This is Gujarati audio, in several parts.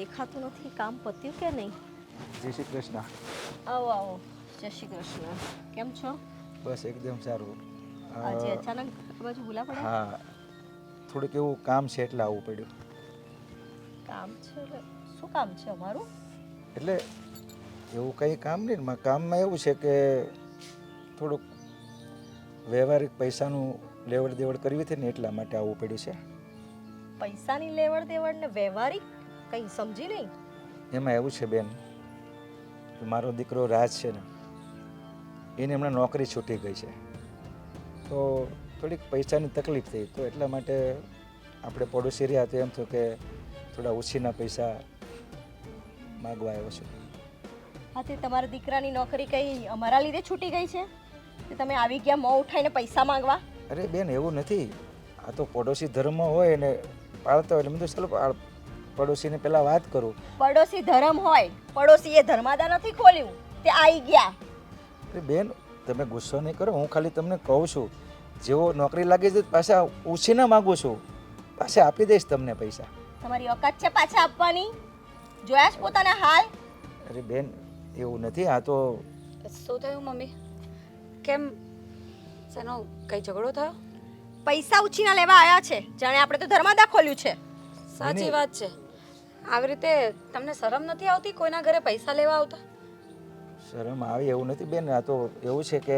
દેખાતું નથી. કામ પત્યું કે નહીં? જય શ્રી કૃષ્ણ. આવો આવો. જય શ્રી કૃષ્ણ. કેમ છો? બસ એકદમ સારું. આજે અચાનક આ બાજુ ભૂલા પડ્યા? હા, થોડુંક એવું કામ છે એટલે આવવું પડ્યું. કામ છે? શું કામ છે અમારું? એટલે એવું કંઈ કામ નહીં, કામમાં એવું છે કે થોડુંક વ્યવહારિક પૈસાનું લેવડ દેવડ કરવી હતી ને એટલા માટે આવવું પડ્યું છે. પૈસાની લેવડ દેવડ ને વ્યવહારિક? કંઈ સમજી નહીં. એમાં એવું છે બેન કે મારો દીકરો રાજ છે ને એને હમણાં નોકરી છૂટી ગઈ છે, તો થોડીક પૈસાની તકલીફ થઈ, તો એટલા માટે આપણે પડોશી રહ્યા તો એમ થયું કે થોડા ઓછીના પૈસા માગવા આવ્યો છું. હા, તે તમારા દીકરાની નોકરી કઈ અમારા લીધે છૂટી ગઈ છે કે તમે આવી ગયા મોં ઉઠાઈને પૈસા માંગવા? અરે બેન એવું નથી, આ તો પડોશી ધર્મ હોય ને પાળતા હોય એટલે મેં તો ચાલો પડોશીને પહેલાં વાત કરું. પડોશી ધર્મ હોય, પડોશીએ ધર્માદા નથી ખોલ્યું, તે આવી ગયા. અરે બેન તમે ગુસ્સો નહીં કરો, હું ખાલી તમને કહું છું, જેવો નોકરી લાગી જાય પાછા ઉછીના માગું છું, પાછા આપી દઈશ તમને પૈસા. તમારી ઓકાત છે પાછા આપવાની? જોયા જ પોતાના હાલ? અરે બેન એવું નથી, આ તો શું થયું મમ્મી? કેમ શેનો કઈ ઝઘડો થયો? પૈસા ઉછીના લેવા આયા છે, જાણે આપણે તો ધર્માદા ખોલ્યું છે. સાચી વાત છે. આવી રીતે તમને શરમ નથી આવતી કોઈના ઘરે પૈસા લેવા આવતા? શરમ આવી એવું નથી બેન, આ તો એવું છે કે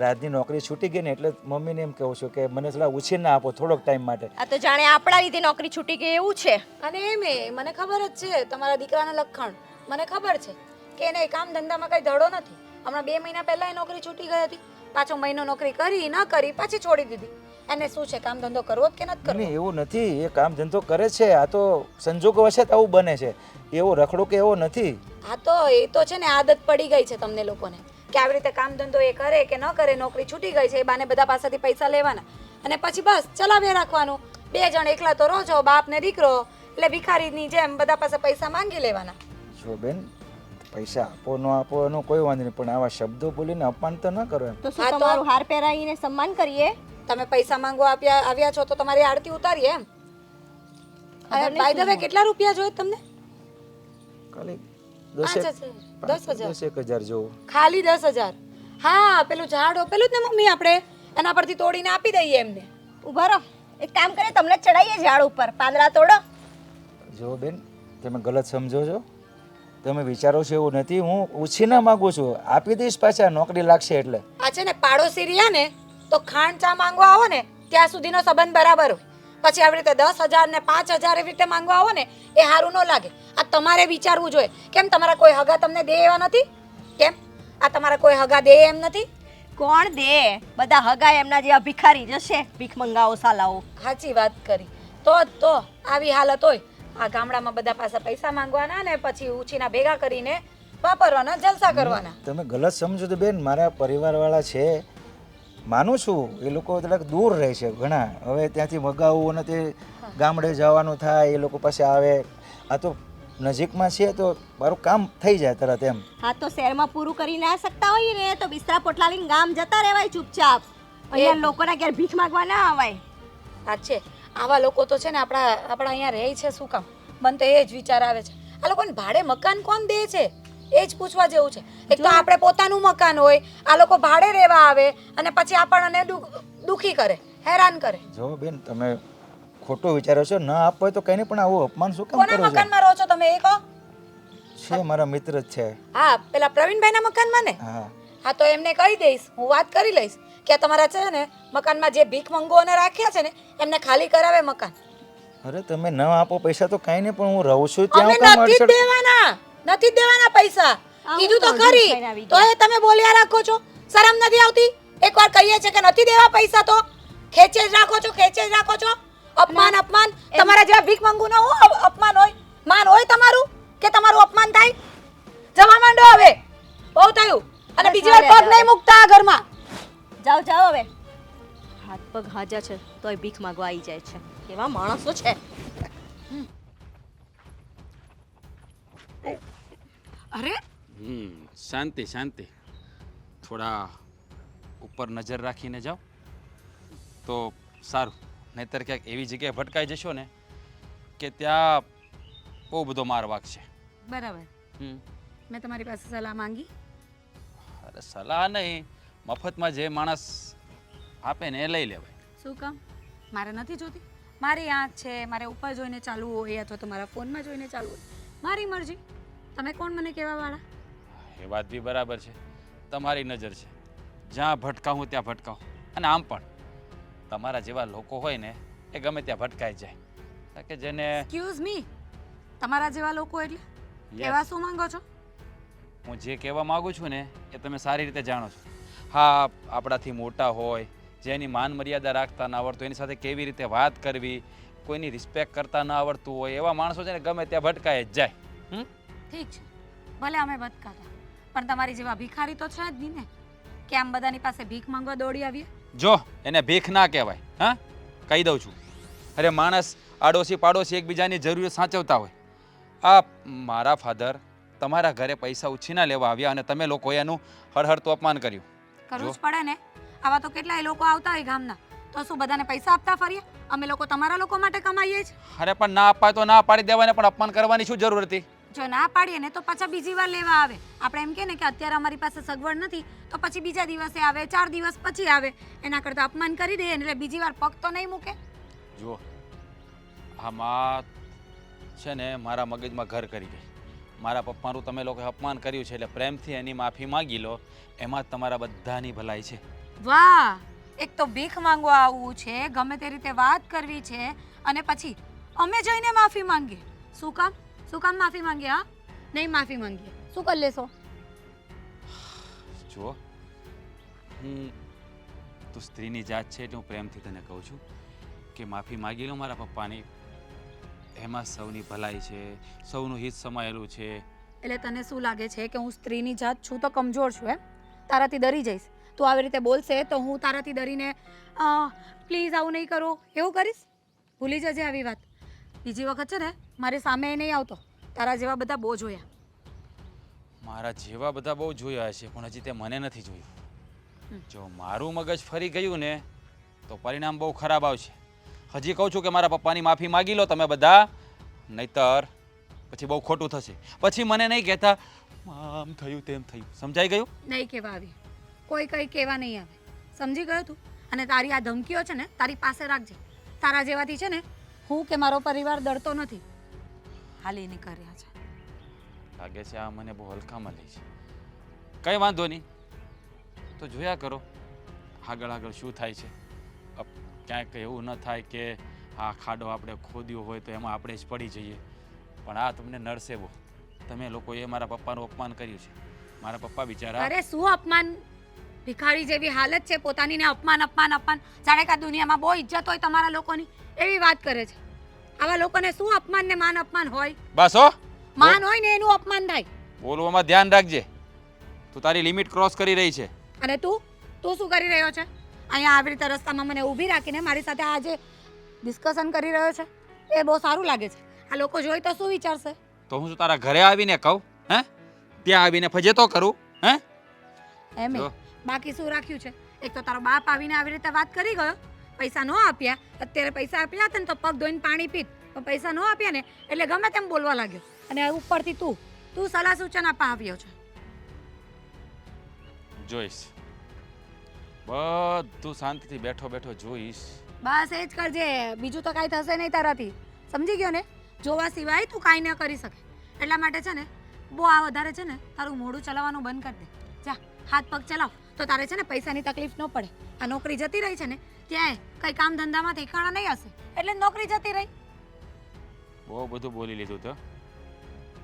રાજની નોકરી છૂટી ગઈ ને એટલે મમ્મીને એમ કહું છું કે મને થોડા ઉછીના આપો થોડોક ટાઈમ માટે. આ તો જાણે આપણા લીધે નોકરી છૂટી ગઈ એવું છે. અને મને ખબર જ છે તમારા દીકરાના લક્ષણ. મને ખબર છે કે એને કામ ધંધામાં કઈ ધડો નથી. હમણાં 2 મહિના પહેલા એ નોકરી છૂટી ગઈ હતી, પાછો મહિનો નોકરી કરી ન કરી પાછી છોડી દીધી. એને શું છે, કામ ધંધો કરવો કે નથી કરવો? નહીં એવું નથી, એ કામ ધંધો કરે છે, આ તો સંજોગો વશે આવું બને છે, એવો રખડો કે એવો નથી. હા તો એ તો છે ને આદત પડી ગઈ છે તમને લોકોને કે આવી રીતે કામ ધંધો એ કરે કે ન કરે, નોકરી છૂટી ગઈ છે એ બાને બધા પાસેથી પૈસા લેવાના અને પછી બસ ચલાવ્યા રાખવાનું. 2 જણ એકલા તો રહો છો, બાપ ને દીકરો, એટલે ભિખારીની જેમ બધા પાસે પૈસા માંગી લેવાના. જો બેન પૈસા આપો ન આપો એનો કોઈ વાંધો નહીં, પણ આવા શબ્દો બોલીને અપમાન તો ન કરો એમ. તો શું તમારું હાર પહેરાવીને સન્માન કરીએ? તમે પૈસા માંગવા આવ્યા છો તો તમારી આરતી ઉતારીએ એમ? બાય ધ વે કેટલા રૂપિયા જોઈએ તમને? ખાલી 10,000 જેવું. ખાલી 10,000? હા, પેલું ઝાડ પેલું જ ને મમ્મી, આપણે એના પરથી તોડીને આપી દઈએ એમને. ઉભા રહો, એક કામ કરીએ, તમને ચડાવીએ ઝાડ ઉપર, પાંદડા તોડો. જો બેન તમે ગલત સમજો છો, તમે વિચારો છો એવું નથી, હું ઉછીના માંગુ છું, આપી દઈશ પાછા નોકરી લાગશે એટલે. આ છે ને પાડોશી રહ્યા ને તો ખાંડ ચા માંગવા આવો ને ત્યાં સુધીનો સંબંધ બરાબર હોય, પછી આવી રીતે 10,000 ને 5,000 એવી રીતે માંગવા આવો ને એ સારું ન લાગે. આ તમારે વિચારવું જોઈએ. કેમ તમારા કોઈ હગા તમને દે એવા નથી? કેમ આ તમારા કોઈ હગા દે એમ નથી? કોણ દે? બધા હગા એમના જેવા ભિખારી જશે, ભીખ મંગાવો સાલાઓ. સાચી વાત કરી. તો આવી હાલત હોય, આ ગામડામાં બધા પાસે પૈસા માંગવાના ને પછી ઉછીના ભેગા કરીને વાપરવાના, જલસા કરવાના. તમે ગલત સમજો તો બેન, મારા પરિવારવાળા છે, માનું છું, એ લોકો થોડાક દૂર રહે છે ઘણા, હવે ત્યાંથી મગાવવું અને તે ગામડે જવાનું થાય, એ લોકો પાસે આવે, આ તો નજીકમાં છે તો મારું કામ થઈ જાય તરત એમ. હા તો શહેરમાં પૂરું કરી ના શકતા હોઈએ ને તો બિસ્તરા પોટલા લઈને ગામ જતા રહેવાય ચૂપચાપ. અહીંયા લોકોના ઘેર ભીખ માંગવા ના આવાય. આ છે આવા લોકો તો છે ને આપણા અહીંયા રહે છે શું કામ? મને તો એ જ વિચાર આવે છે, આ લોકોને ભાડે મકાન કોણ દે છે એ જ પૂછવા જેવું છે. એક તો આપણે પોતાનું મકાન હોય, આ લોકો ભાડે રહેવા આવે અને પછી આપણને દુખી કરે, હેરાન કરે. જો બેન તમે ખોટું વિચારો છો, ન આપો તો કઈ નહીં, પણ આવું અપમાન શું કામ કરો છો? કોના મકાનમાં રહો છો તમે એ કહો? છે મારા મિત્ર જ છે. હા, પેલા પ્રવીણભાઈના મકાનમાં ને? હા હા તો એમને કહી દઈશ, હું વાત કરી લઈશ કે તમારા છે ને મકાનમાં જે ભીખ મંગોને રાખ્યા છે ને એમને ખાલી કરાવે મકાન. અરે તમે ન આપો પૈસા તો કઈ નહીં, પણ હું રહું છું ત્યાં અમે નથી જ દેવાના, નથી જ દેવાના પૈસા. કીધું તો ખરી, તો એ તમે બોલ્યા રાખો છો, શરમ નથી આવતી? એકવાર કહીએ છે કે નથી દેવા પૈસા તો ખેંચે જ રાખો છો, ખેંચે જ રાખો છો. અપમાન અપમાન, તમારા જેવા ભીખ મંગુનો હું અપમાન હોય? માન હોય તમારું કે તમારું અપમાન થાય? જવા માંડો હવે, બહુ થયું. અને બીજી વાર પગ નહીં મૂકતા આ ઘરમાં. જાઓ જાઓ હવે. હાથ પગ હાજા છે તોય ભીખ માંગવા આવી જાય છે, કેવા માણસો છે. અરે શાંતિ શાંતિ, થોડા ઉપર નજર રાખીને જાઓ તો સારું, નહીંતર ક્યાંક એવી જગ્યાએ ભટકાઈ જશો ને કે ત્યાં બહુ બધો માર વાગશે. બરાબર. હમ. મેં તમારી પાસે સલાહ માંગી. અરે સલાહ નહીં, મફતમાં જે માણસ આપે ને એ લઈ લેવાય. શું કામ? મારે નથી જોતી. મારી આંખ છે, મારે ઉપર જોઈને ચાલવું હોય અથવા તો મારા ફોનમાં જોઈને ચાલવું હોય, મારી મરજી. તમે કોણ મને કહેવા વાળા? એ વાત બી બરાબર છે, તમારી નજર છે, જ્યાં ભટકાવું ત્યાં ભટકાવું. અને આમ પણ તમારા જેવા લોકો હોય ને એ ગમે ત્યાં ભટકાઈ જાય. કારણ કે જેને એક્સક્યુઝ મી, તમારા જેવા લોકો એટલે કહેવા શું માંગો છો? હું જે કહેવા માગું છું ને એ તમે સારી રીતે જાણો છો. હા, આપણાથી મોટા હોય, જેની માન મર્યાદા રાખતા ન આવડતું, એની સાથે કેવી રીતે વાત કરવી, કોઈની રિસ્પેક્ટ કરતા ન આવડતું હોય, એવા માણસો છે ને ગમે ત્યાં ભટકાઈ જ જાય. ઠીક છે, ભલે અમે ભટકાતા, પણ તમારી જેવા ભિખારી તો છે જ નહીં ને કે આમ બધાની પાસે ભીખ માંગવા દોડી આવીએ. જો એને ભીખ ના કહેવાય. હા, કહી દઉં છું. અરે માણસ આડોશી પાડોશી એકબીજાની જરૂરિયાત સાચવતા હોય. આ મારા ફાધર તમારા ઘરે પૈસા ઉછીના લેવા આવ્યા અને તમે લોકોએ એનું હળહળતું અપમાન કર્યું. કરવું જ પડે ને. આવા તો કેટલાય લોકો આવતા હોય ગામના, તો શું બધાને પૈસા આપતા ફરીએ? અમે લોકો તમારા લોકો માટે કમાઈએ છીએ. અરે પણ ના અપાય તો ના પાડી દેવાને, પણ અપમાન કરવાની શું જરૂર હતી? જો ના પાડીએ ને તો પાછા બીજી વાર લેવા આવે. આપણે એમ કે ને કે અત્યારે અમારી પાસે સગવડ નથી તો પછી બીજા દિવસે આવે, 4 દિવસ પછી આવે. એના કરતાં અપમાન કરી દઈએ એટલે બીજી વાર પગ તો નહીં મૂકે. જુઓ, આમાં છે ને મારા મગજમાં ઘર કરી ગઈ. મારા પપ્પાનું તમે લોકોએ અપમાન કર્યું છે એટલે પ્રેમથી એની માફી માંગી લો, એમાં જ તમારા બધાની ભલાઈ છે. વાહ, એક તો ભીખ માંગવા આવવું છે, ગમે તે રીતે વાત કરવી છે, અને પછી અમે જઈને માફી માંગીએ. શું કામ? શું કામ માફી માંગીએ? હા, નહીં માફી માંગીએ શું કરી લેશો? જુઓ, તું સ્ત્રીની જાત છે એટલે હું પ્રેમથી તને કહું છું કે માફી માગી લો મારા પપ્પાની. એમાં સૌની ભલાઈ છે, સૌનું હિત સમાયેલું છે. એટલે તને શું લાગે છે કે હું સ્ત્રીની જાત છું તો કમજોર છું એમ? તારાથી ડરી જઈશ? તું આવી રીતે બોલશે તો હું તારાથી ડરીને પ્લીઝ આવું નહીં કરો એવું કરીશ? ભૂલી જજે આવી વાત. બીજી વખત છે ને મારી સામે નહીં આવતો. તારા જેવા બધા બહુ જોયા. મારા જેવા બધા બહુ જોયા હશે પણ હજી તે મને નથી જોયું. જો મારું મગજ ફરી ગયું ને તો પરિણામ બહુ ખરાબ આવશે. હજી કહું છું કે મારા પપ્પાની માફી માગી લો તમે બધા, નહીતર પછી બહુ ખોટું થશે. પછી મને નહીં કહેતા આમ થયું તેમ થયું. સમજાઈ ગયું? નહીં કહેવા આવી, કોઈ કંઈ કહેવા નહીં આવે. સમજી ગયો તું? અને તારી આ ધમકીઓ છે ને તારી પાસે રાખજે. તારા જેવાથી છે ને હું કે મારો પરિવાર ડરતો નથી. હાલી નીકળ્યા છે. લાગે છે આ મને બહુ હલકામાં લે છે. કંઈ વાંધો નહીં, તો જોયા કરો આગળ આગળ શું થાય છે. ક્યાંક એવું ન થાય કે આ ખાડો આપણે ખોદ્યો હોય તો એમાં આપણે જ પડી જઈએ. પણ આ તમને નડશે બહુ. તમે લોકોએ મારા પપ્પાનું અપમાન કર્યું છે. મારા પપ્પા બિચારા. અરે શું અપમાન? ભિખારી જેવી હાલત છે પોતાની ને અપમાન અપમાન અપમાન. જાણે કે આ દુનિયામાં બહુ ઇજ્જત હોય તમારા લોકોની એવી વાત કરે છે. આવા લોકોને શું અપમાન ને માન અપમાન હોય? બસ હો, માન હોય ને એનું અપમાન થાય. બોલવામાં ધ્યાન રાખજે. તું તારી લિમિટ ક્રોસ કરી રહી છે. અને તું શું કરી રહ્યો છે અહીંયા આવી રીતે રસ્તામાં મને ઊભી રાખીને મારી સાથે આજે ડિસ્કશન કરી રહ્યો છે? એ બહુ સારું લાગે છે. આ લોકો જોઈ તો શું વિચારશે? તો હું શું તારા ઘરે આવીને કહું? હે, ત્યાં આવીને ફજેતો કરું? હે, એમ જો. બાકી શું રાખ્યું છે? એક તો તારો બાપ આવીને આવી રીતે વાત કરી ગયો, પૈસા ન આપ્યા. અત્યારે પૈસા આપ્યા હતા ને તો પગ ધોઈને પાણી પીત, પણ પૈસા ન આપ્યા ને એટલે ગમે તેમ બોલવા લાગ્યો. અને ઉપરથી તું સલાહ સૂચન આપવા આવ્યો છે. જોઈશ, બધું શાંતિથી બેઠો બેઠો જોઈશ. બસ એ જ કરજે, બીજું તો કાંઈ થશે નહીં તારાથી. સમજી ગયો ને? જોવા સિવાય તું કાંઈ ન કરી શકે. એટલા માટે છે ને બહુ આ વધારે છે ને તારું મોઢું ચલાવવાનું બંધ કરી દે. જા હાથ પગ ચલાવ તો તારે છે ને પૈસાની તકલીફ ન પડે. આ નોકરી જતી રહી છે ને ત્યાં કંઈ કામ ધંધામાં ઠેકાણા નહીં હશે એટલે નોકરી જતી રહી. બહુ બધું બોલી લીધું તો.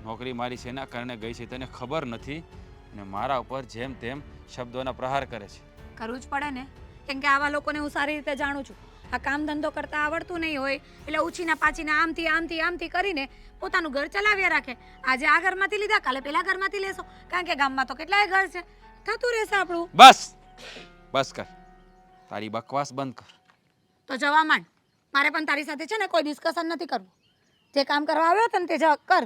નોકરી મારી શેના કારણે ગઈ છે તને ખબર નથી ને મારા ઉપર જેમ તેમ શબ્દોના પ્રહાર કરે છે. કરવું જ પડે ને, કેમ કે આવા લોકોને હું સારી રીતે જાણું છું. આ કામ ધંધો કરતા આવડતું નહીં હોય એટલે ઉછીના પાછીના આમથી કરીને પોતાનું ઘર ચલાવ્યા રાખે. આજે આ ઘરમાંથી લીધા, કાલે પેલા ઘરમાંથી લેશો, કારણ કે ગામમાં તો કેટલાય ઘર છે. થતું રહેશે આપણું. બસ કર, તારી બકવાસ બંધ કર. તો જવા માંડ. મારે પણ તારી સાથે છે ને કોઈ ડિસ્કશન નથી કરવું. જે કામ કરવા આવ્યો તને તે કર.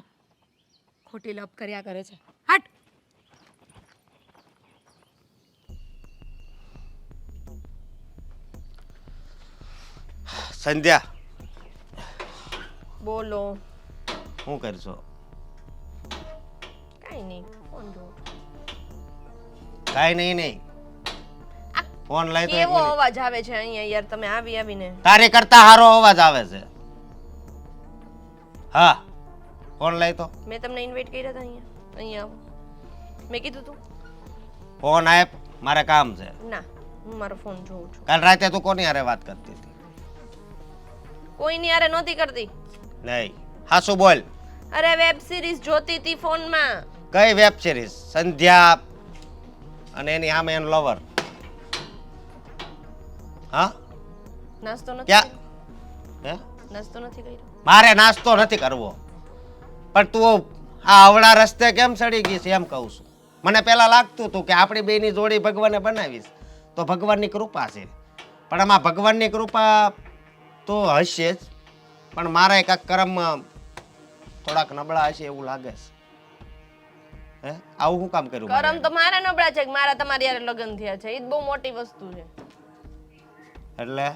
ખોટી લપ કર્યા કરે છે. હટ. સંધ્યા, બોલો. શું કરશો? કાંઈ નહીં, ફોન જોઉં છું. કાંઈ નહીં. ફોન લઈ તો એક કેવો મિનિટ. અવાજ આવે છે અહીંયા યાર, તમે આવીને તારી કરતા સારો અવાજ આવે છે. હા, ફોન લઈ તો. મેં તમને ઇન્વાઇટ કર્યા હતા અહીંયા આવો. મેં કીધું તું ફોન આપ, મારે કામ છે. ના, હું મારો ફોન જોઉં છું. કાલ રાતે તું કોની હારે વાત કરતી હતી? કોઈની હારે નહોતી કરતી. નહીં, હાસુ બોલ. અરે વેબ સિરીઝ જોતી હતી ફોનમાં. કઈ વેબ સિરીઝ? સંધ્યા અને એની સામે એનો લવર. હા, નાસ્તો નથી ક્યાં? કર્યો? હે? નાસ્તો નથી કર્યો. મારે નાસ્તો નથી કરવો, પણ તું આ અવળા રસ્તે કેમ ચડી ગઈ છે એમ કહું છું. મને પહેલા લાગતું હતું કે આપણી બેની જોડી ભગવાને બનાવીશ તો ભગવાનની કૃપા છે, પણ આમાં ભગવાનની કૃપા તો હશે જ, પણ મારા કાંઈક કર્મ થોડાક નબળા હશે એવું લાગે છે. હે, આવું શું કામ કર્યું કરમ મારે? તો મારા નબળા છે કે મારા તમારી હારે લગ્ન થયા છે, એ જ બહુ મોટી વસ્તુ છે. એટલે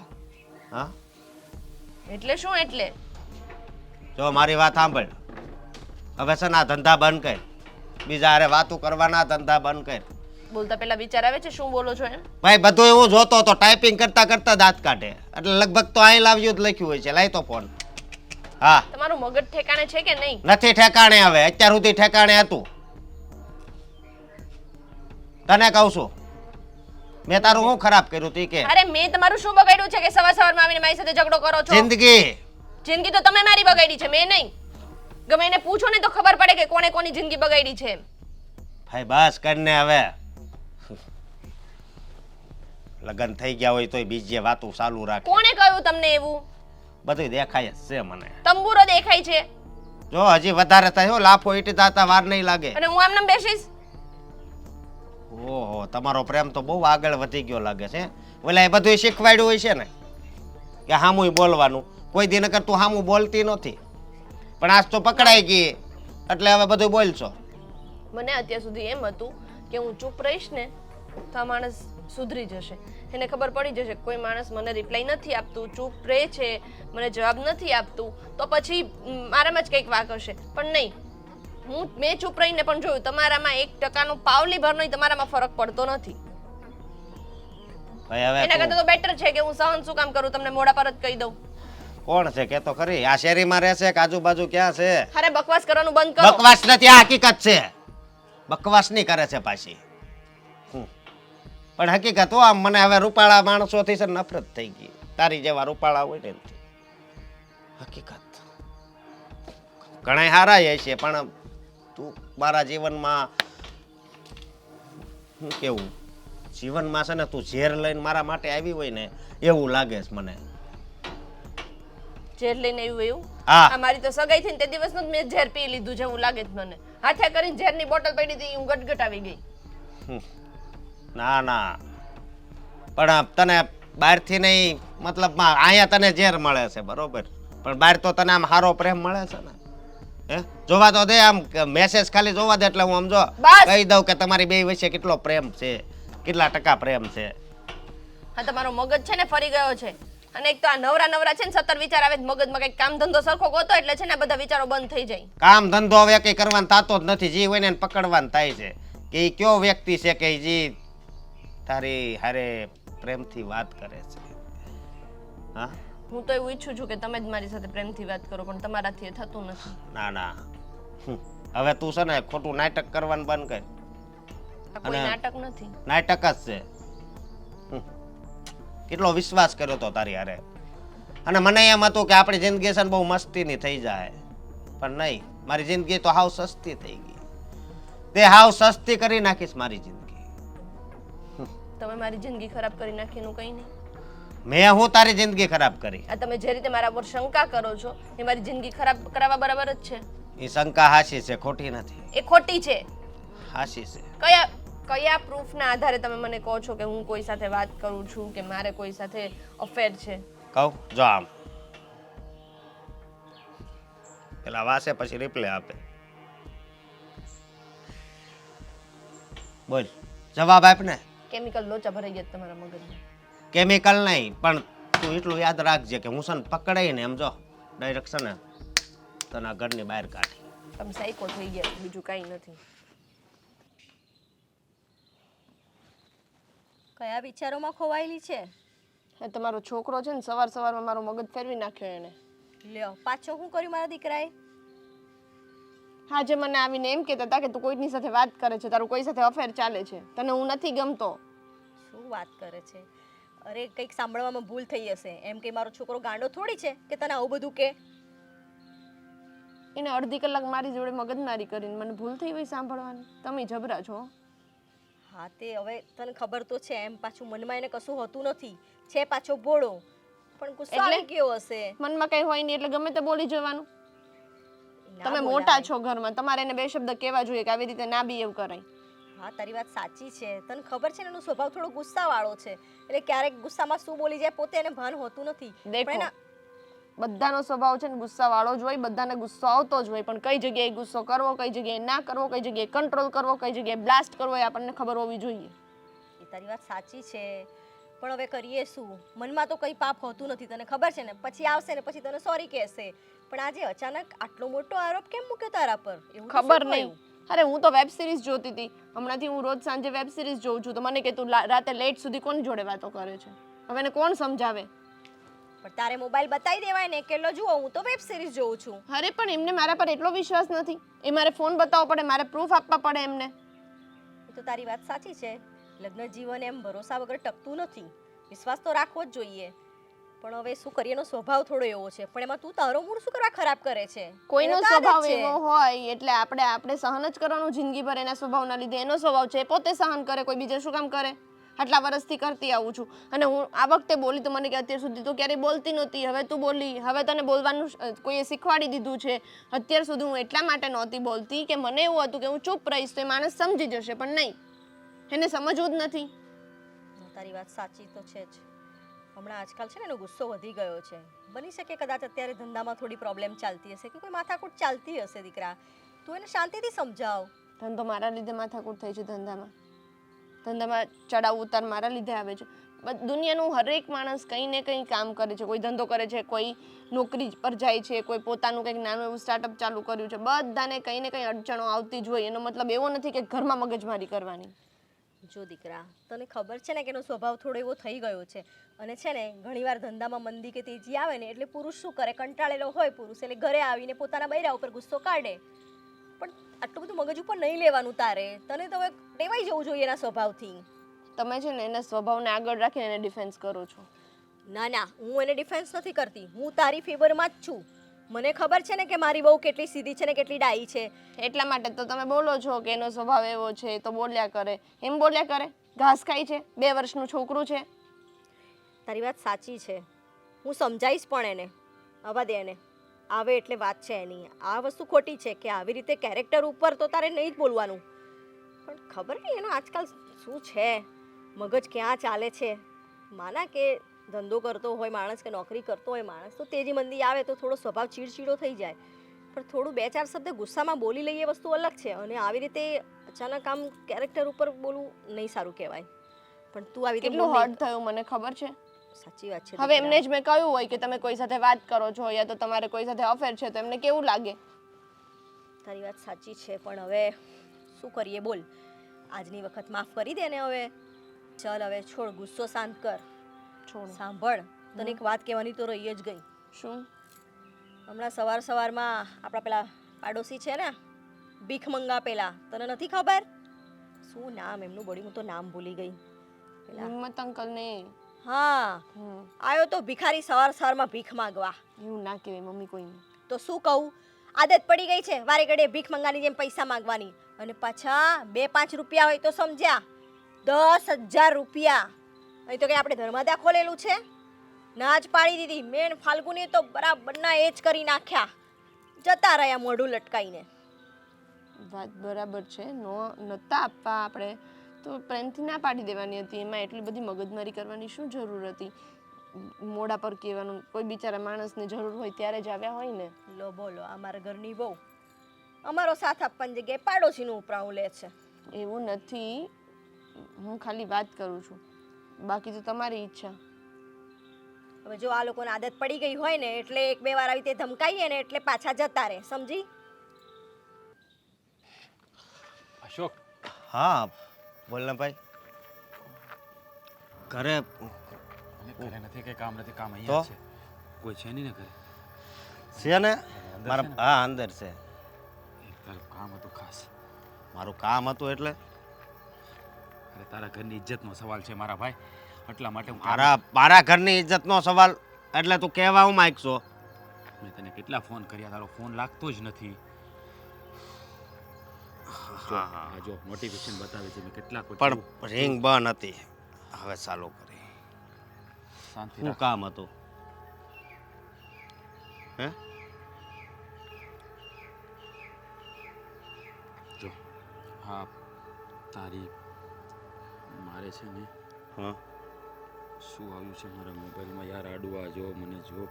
હા, એટલે શું? એટલે જો મારી વાત સાંભળ, હવે છે ને આ ધંધા બંધ કર, બીજા હારે વાતું કરવાના ધંધા બંધ કર. બોલતા પહેલા વિચાર આવે છે શું બોલો છો એમ? ભાઈ બધું એવું જોતો તો ટાઈપિંગ કરતા કરતા દાંત કાઢે, એટલે લગભગ તો આઈ લાવ યુ જ લખ્યું હોય છે. લાય તો ફોન. હા, તમારું મગજ ઠેકાણે છે કે નહીં? નથી ઠેકાણે. હવે અત્યાર સુધી ઠેકાણે હતું. તને કહું છું, મેં તારું શું ખરાબ કર્યું તી કે? અરે મેં તમારું શું બગાડ્યું છે કે સવારમાં આવીને મારી સાથે ઝઘડો કરો છો? જિંદગી જિંદગી તો તમે મારી બગાડી છે, મેં નહીં. ગમે એને પૂછો ને તો ખબર પડે કે કોને કોની જિંદગી બગાડી છે. ભાઈ બસ કરને હવે. લગન થઈ ગયા હોય તોય બીજી વાતો ચાલુ રાખ. કોણે કહ્યું તમને એવું? બધું દેખાય જ છે મને. તંબુરો દેખાય છે જો હજી વધારે થાય હો, લાફો ઈટી દાતા વાર નહીં લાગે. અને હું આમને બેસીશ? ઓહો, તમારો પ્રેમ તો બહુ આગળ વધી ગયો લાગે છે. ઓલા એ બધું શીખવાડ્યું હોય છે ને કે હામુય બોલવાનું. કોઈ દી નકર તું હામું બોલતી નથી, પણ આજ તો પકડાઈ ગઈ એટલે હવે બધું બોલશો. મને અત્યાર સુધી એમ હતું કે હું ચૂપ રહીશ ને તો આ માણસ સુધરી જશે. એને ખબર પડી જશે કે કોઈ માણસ મને રિપ્લાય નથી આપતું, ચૂપ રહે છે, મને જવાબ નથી આપતું, તો પછી મારામાં જ કંઈક વાંક હશે. પણ નહીં, મેં ચૂપ રહીને પણ જોયું તમારામાં 1% પાવલી ભરનો તમારામાં ફરક પડતો નથી. ભાઈ હવે એના તું કરતાં તો બેટર છે કે હું સહન શું કામ કરું, તમને મોડા પર જ કહી દઉં. કોણ છે કે તો ખરી? આ શેરીમાં રહેશે કે આજુબાજુ ક્યાં છે? અરે બકવાસ કરવાનું બંધ કરો. બકવાસ નથી, આ હકીકત છે. બકવાસ નહીં કરે છે પાછી. પણ હકીકત હો, આમ મને હવે રૂપાળા માણસોથી છે નફરત થઈ ગઈ. તારી જેવા રૂપાળા હોય ને એનાથી. હકીકત ઘણા સારા છે, પણ તું મારા જીવનમાં શું કેવું, જીવનમાં છે ને તું ઝેર લઈને મારા માટે આવી હોય ને એવું લાગે છે મને. ઝેર લઈને આવ્યું એવું? હા. આ મારી તો સગાઈ થઈને તે દિવસનું જ મેં ઝેર પી લીધું છે એવું લાગે છે મને. હાથે કરીને ઝેરની બોટલ પડી હતી, હું ગટગટ આવી ગઈ. ના ના, પણ તને બહારથી નહીં, મતલબમાં અહીંયા તને ઝેર મળે છે બરોબર, પણ બહાર તો તને આમ સારો પ્રેમ મળે છે ને. હે, જોવા તો દે, આમ મેસેજ ખાલી જોવા દે એટલે હું આમ જો બસ. કહી દઉં કે તમારી બે વચ્ચે કેટલો પ્રેમ છે, કેટલા ટકા પ્રેમ છે. હા, તમારો મગજ છે ને ફરી ગયો છે. અને એક તો આ નવરા નવરા છે ને 17 વિચાર આવે મગજમાં, કઈક કામ ધંધો સરખો ગોતો એટલે છે ને આ બધા વિચારો બંધ થઈ જાય. કામ ધંધો હવે કઈ કરવાનું થતો જ નથી. જે હોય ને એને પકડવાનું થાય છે કે એ કયો વ્યક્તિ છે કે જે તારી હારે પ્રેમથી વાત કરે છે. હા, હું તો એવું ઈચ્છું છું કે તમે જ મારી સાથે પ્રેમથી વાત કરો, પણ તમારાથી એ થતું નથી. ના ના, હવે તું છે ને ખોટું નાટક કરવાનું બંધ કર. આ કોઈ અને- નાટક નથી. નાટક જ છે. કેટલો વિશ્વાસ કર્યો તો તારી હારે, અને મને એમ હતું કે આપણી જિંદગી છે ને બહુ મસ્તીની થઈ જાય, પણ નહીં, મારી જિંદગી તો હાવ સસ્તી થઈ ગઈ. તે હાવ સસ્તી કરી નાખીશ મારી જિંદગી. તમે મારી જિંદગી ખરાબ કરી નાખી એનું કંઈ નહીં. મેં હું તારી જિંદગી ખરાબ કરી? આ તમે જે રીતે મારા પર શંકા કરો છો એ મારી જિંદગી ખરાબ કરાવવા બરાબર જ છે. એ શંકા હાચી છે, ખોટી નથી. એ ખોટી છે. હાચી છે. કયા કયા પ્રૂફના આધારે તમે મને કહો છો કે હું કોઈ સાથે વાત કરું છું કે મારે કોઈ સાથે અફેર છે? કહું જો, આમ પેલા વાસે પછી રિપ્લે આપે. બોલ, જવાબ આપ ને. કેમિકલ લોચા ભરાઈ ગયા તમારા મગજમાં. કેમિકલ નહીં, પણ તું એટલું યાદ રાખજે કે હું છે ને પકડાઈને એમ જો ડાયરેક્ટ છે ને તને આ ઘરની બહાર કાઢી. તમે સાઈકો થઈ ગયા છો, બીજું કાંઈ નથી. કયા વિચારોમાં ખોવાયેલી છે? એ તમારો છોકરો છે ને સવારમાં મારો મગજ ફેરવી નાખ્યો એને. લ્યો પાછો શું કર્યું મારા દીકરાએ? આજે મને આવીને એમ કહેતા હતા કે તું કોઈની સાથે વાત કરે છે, તારું કોઈ સાથે અફેર ચાલે છે, તને હું નથી ગમતો. શું વાત કરે છે? અરે કંઈક સાંભળવામાં ભૂલ થઈ હશે. એમ કે મારો છોકરો ગાંડો થોડી છે કે તને આવું બધું કે. એને અડધી કલાક મારી જોડે મગજમારી કરીને મને ભૂલ થઈ હોય સાંભળવાની. તમે જબરા છો. હા તે હવે તને ખબર તો છે, એમ પાછું મનમાં એને કશું હોતું નથી, છે પાછો ભોળો, પણ ગુસ્સો આવી ગયો હશે. મનમાં કઈ હોય નહીં એટલે ગમે તે બોલી જવાનું. ના તમે બોલાય. મોટા છો ઘરમાં, તમારે એને બે શબ્દ કહેવા જોઈએ કે આવી રીતે ના બિહેવ કરાય. હા તારી વાત સાચી છે. તને ખબર છે ને એનો સ્વભાવ થોડો ગુસ્સાવાળો છે, એટલે ક્યારેક ગુસ્સામાં શું બોલી જાય પોતે એને ભાન હોતું નથી. દેખો પણ બધાનો સ્વભાવ છે ને ગુસ્સાવાળો જ હોય, બધાને ગુસ્સો આવતો જ હોય, પણ કઈ જગ્યાએ ગુસ્સો કરવો, કઈ જગ્યાએ ના કરવો, કઈ જગ્યાએ કંટ્રોલ કરવો, કઈ જગ્યાએ બ્લાસ્ટ કરવો, એ આપણને ખબર હોવી જોઈએ. એ તારી વાત સાચી છે, પણ હવે કરીએ શું? મનમાં તો કંઈ પાપ હોતું નથી, તને ખબર છે ને. પછી આવશે ને પછી તને સોરી કહેશે, પણ આજે અચાનક આટલો મોટો આરોપ કેમ મૂક્યો તારા પર? એવું તો ખબર શું નહીં. થયું? અરે હું તો વેબ સિરીઝ જોતી હતી, હમણાંથી હું રોજ સાંજે વેબ સિરીઝ જોઉં છું, તો મને કે તું રાતે લેટ સુધી કોણ જોડે વાતો કરે છે? હવે એને કોણ સમજાવે? પણ તારે મોબાઈલ બતાવી દેવાય ને કે લો જુઓ હું તો વેબ સિરીઝ જોઉં છું. અરે પણ એમને મારા પર એટલો વિશ્વાસ નથી, એ મારે ફોન બતાવવો પડે, મારે પ્રૂફ આપવા પડે એમને. એ તો તારી વાત સાચી છે, લગ્ન જીવન એમ ભરોસા વગર ટકતું નથી, વિશ્વાસ તો રાખવો જ જોઈએ. પણ હવે શું કરીએ, એનો સ્વભાવ થોડો એવો છે, પણ એમાં તું તારો મૂડ શું કરવા ખરાબ કરે છે? કોઈનો એને તો આદત સ્વભાવ છે. એવો હોય એટલે આપણે સહન જ કરવાનું જિંદગીભર એના સ્વભાવના લીધે. એનો સ્વભાવ છે, એ પોતે સહન કરે, કોઈ બીજે શું કામ કરે? આટલા વર્ષથી કરતી આવું છું, અને હું આ વખતે બોલી તો મને કે અત્યાર સુધી તો ક્યારેય બોલતી નહોતી, હવે તું બોલી, હવે તને બોલવાનું કોઈએ શીખવાડી દીધું છે. અત્યાર સુધી હું એટલા માટે નહોતી બોલતી કે મને એવું હતું કે હું ચૂપ રહીશ તો એ માણસ સમજી જશે, પણ નહીં, એને સમજવું જ નથી. તારી વાત સાચી તો છે જ. હમણાં આજકાલ છે ને એનો ગુસ્સો વધી ગયો છે. બની શકે કદાચ અત્યારે ધંધામાં થોડી પ્રોબ્લેમ ચાલતી હશે કે કોઈ માથાકૂટ ચાલતી હશે. દીકરા તું એને શાંતિથી સમજાવ. ધંધો મારા લીધે માથાકૂટ થઈ છે, ધંધામાં ચડાવ ઉતાર મારા લીધે આવે છે. દુનિયાનું હરેક માણસ કંઈ ને કંઈ કામ કરે છે, કોઈ ધંધો કરે છે, કોઈ નોકરી પર જાય છે, કોઈ પોતાનું કંઈક નાનું એવું સ્ટાર્ટઅપ ચાલુ કર્યું છે. બધાને કંઈ ને કંઈ અડચણો આવતી જ હોય. એનો મતલબ એવો નથી કે ઘરમાં મગજમારી કરવાની. જો દીકરા તને ખબર છે ને કે એનો સ્વભાવ થોડો એવો થઈ ગયો છે, અને છે ને ઘણીવાર ધંધામાં મંદી કે તેજી આવે ને એટલે પુરુષ શું કરે, કંટાળેલો હોય પુરુષ એટલે ઘરે આવીને પોતાના બૈરા ઉપર ગુસ્સો કાઢે. પણ આટલું બધું મગજ ઉપર નહીં લેવાનું તારે, તને તો હવે ટેવાઈ જવું જોઈએ એના સ્વભાવથી. તમે છે ને એના સ્વભાવને આગળ રાખીને એને ડિફેન્સ કરો છો. ના ના, હું એને ડિફેન્સ નથી કરતી, હું તારી ફેવરમાં જ છું. મને ખબર છે ને કે મારી બહુ કેટલી સીધી છે ને કેટલી ડાઈ છે. એટલા માટે તો તમે બોલો છો કે એનો સ્વભાવ એવો છે તો બોલ્યા કરે. એમ બોલ્યા કરે? ઘાસ ખાય છે, 2 વર્ષનું છોકરું છે. તારી વાત સાચી છે, હું સમજાવીશ પણ એને. આવવા દે એને, આવે એટલે વાત છે એની. આ વસ્તુ ખોટી છે કે આવી રીતે કેરેક્ટર ઉપર તો તારે નહીં જ બોલવાનું. પણ ખબર નહીં એનો આજકાલ શું છે, મગજ ક્યાં ચાલે છે. માના કે ધંધો કરતો હોય માણસ કે નોકરી કરતો હોય માણસ તો તેજી મંદી આવે તો થોડો સ્વભાવ ચીડચીડો થઈ જાય, પણ થોડું 2-4 શબ્દ ગુસ્સામાં બોલી લઈએ વસ્તુ અલગ છે, અને આવી રીતે અચાનક આમ કેરેક્ટર ઉપર બોલવું નહીં સારું કહેવાય. પણ તું આવી રીતે કેટલું હર્ટ થયું મને ખબર છે. સાચી વાત છે. હવે એમને જ મેં કહ્યું હોય કે તમે કોઈ સાથે વાત કરો છો યા તો તમારે કોઈ સાથે અફેર છે તો એમને કેવું લાગે? તારી વાત સાચી છે, પણ હવે શું કરીએ બોલ. આજની વખત માફ કરી દે ને હવે. ચાલ હવે છોડ, ગુસ્સો શાંત કર. છોડ. સાંભળ, તને એક વાત કહેવાની તો રહી જ ગઈ. શું? હમણાં સવારમાં આપણા પેલા પાડોશી છે ને ભીખ મંગા, પેલા તને નથી ખબર શું નામ એમનું બોડી, હું તો નામ ભૂલી ગઈ. પેલા હિંમત અંકલ ને? હા, આવ્યો તો ભિખારી સવારમાં ભીખ માંગવા. એવું ના કહેવાય મમ્મી કોઈને. તો શું કહું, આદત પડી ગઈ છે વારે ઘડીએ ભીખ મંગાની જેમ પૈસા માંગવાની, અને પાછા 2-5 રૂપિયા હોય તો સમજ્યા 10,000 રૂપિયા. અહીં તો કંઈ આપણે ધર્માદા ખોલેલું છે? ના જ પાડી દીધી. મેન ફાલ્ગુની તો બરાબરના એ જ કરી નાખ્યા, જતા રહ્યા મોઢું લટકાઈને. વાત બરાબર છે, નહોતા આપવા આપણે તો પ્રેમથી ના પાડી દેવાની હતી. એમાં એટલી બધી મગજમારી કરવાની શું જરૂર હતી? મોઢા પર કહેવાનું, કોઈ બિચારા માણસને જરૂર હોય ત્યારે જ આવ્યા હોય ને. લો બોલો, અમારા ઘરની બહુ અમારો સાથ આપવાની જગ્યાએ પાડોશીનું ઉપરાણું લે છે. એવું નથી, હું ખાલી વાત કરું છું, બાકી તો તમારી ઈચ્છા. હવે જો આ લોકોને આદત પડી ગઈ હોય ને એટલે એક બે વાર આવી રીતે ધમકાઈએ ને એટલે પાછા જતા રહે, સમજી? અશોક, હા બોલ ને ભાઈ. ઘરે અને ઘરે નથી કે કામ નથી, કામ અહીંયા તો? જ છે. કોઈ છે નહીં ને ઘરે? છે ને અંદર મારા છે ને? હા અંદર છે. એક તારું કામ હતું ખાસ. મારું કામ હતું એટલે અરે તારા ઘરની ઇજ્જતનો સવાલ છે મારા ભાઈ, એટલા માટે હું કામ- મારા ઘરની ઇજ્જતનો સવાલ એટલે તું કહેવા હું માંગશો? મેં તને કેટલા ફોન કર્યા, તારો ફોન લાગતો જ નથી. જો, આ જો નોટિફિકેશન બતાવે છે, મેં કેટલા કોઈ પણ રિંગ બંધ હતી, હવે ચાલુ કરી. શાંતિ શું રાખ. કામ હતું? હે જો હા તારી મારે છે ને હા શું આવ્યું છે મારા મોબાઈલમાં યાર, આડું આ જો મને જો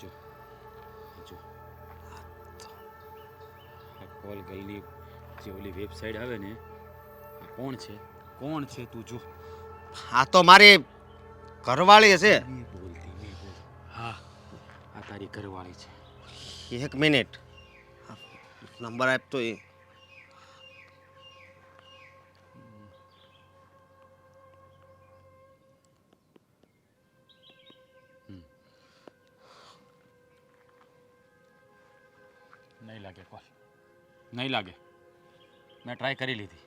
જો જો આ કોલ ગલ્લી જે ઓલી વેબસાઇટ આવે ને, આ કોણ છે, કોણ છે તું જો. આ તો મારી ઘરવાળી છે. મેં બોલતી મેં બોલ. હા આ તારી ઘરવાળી છે. એક મિનિટ નંબર આપતો એ નહીં લાગે કોલ, નહીં લાગે. મેં ટ્રાય કરી લીધી.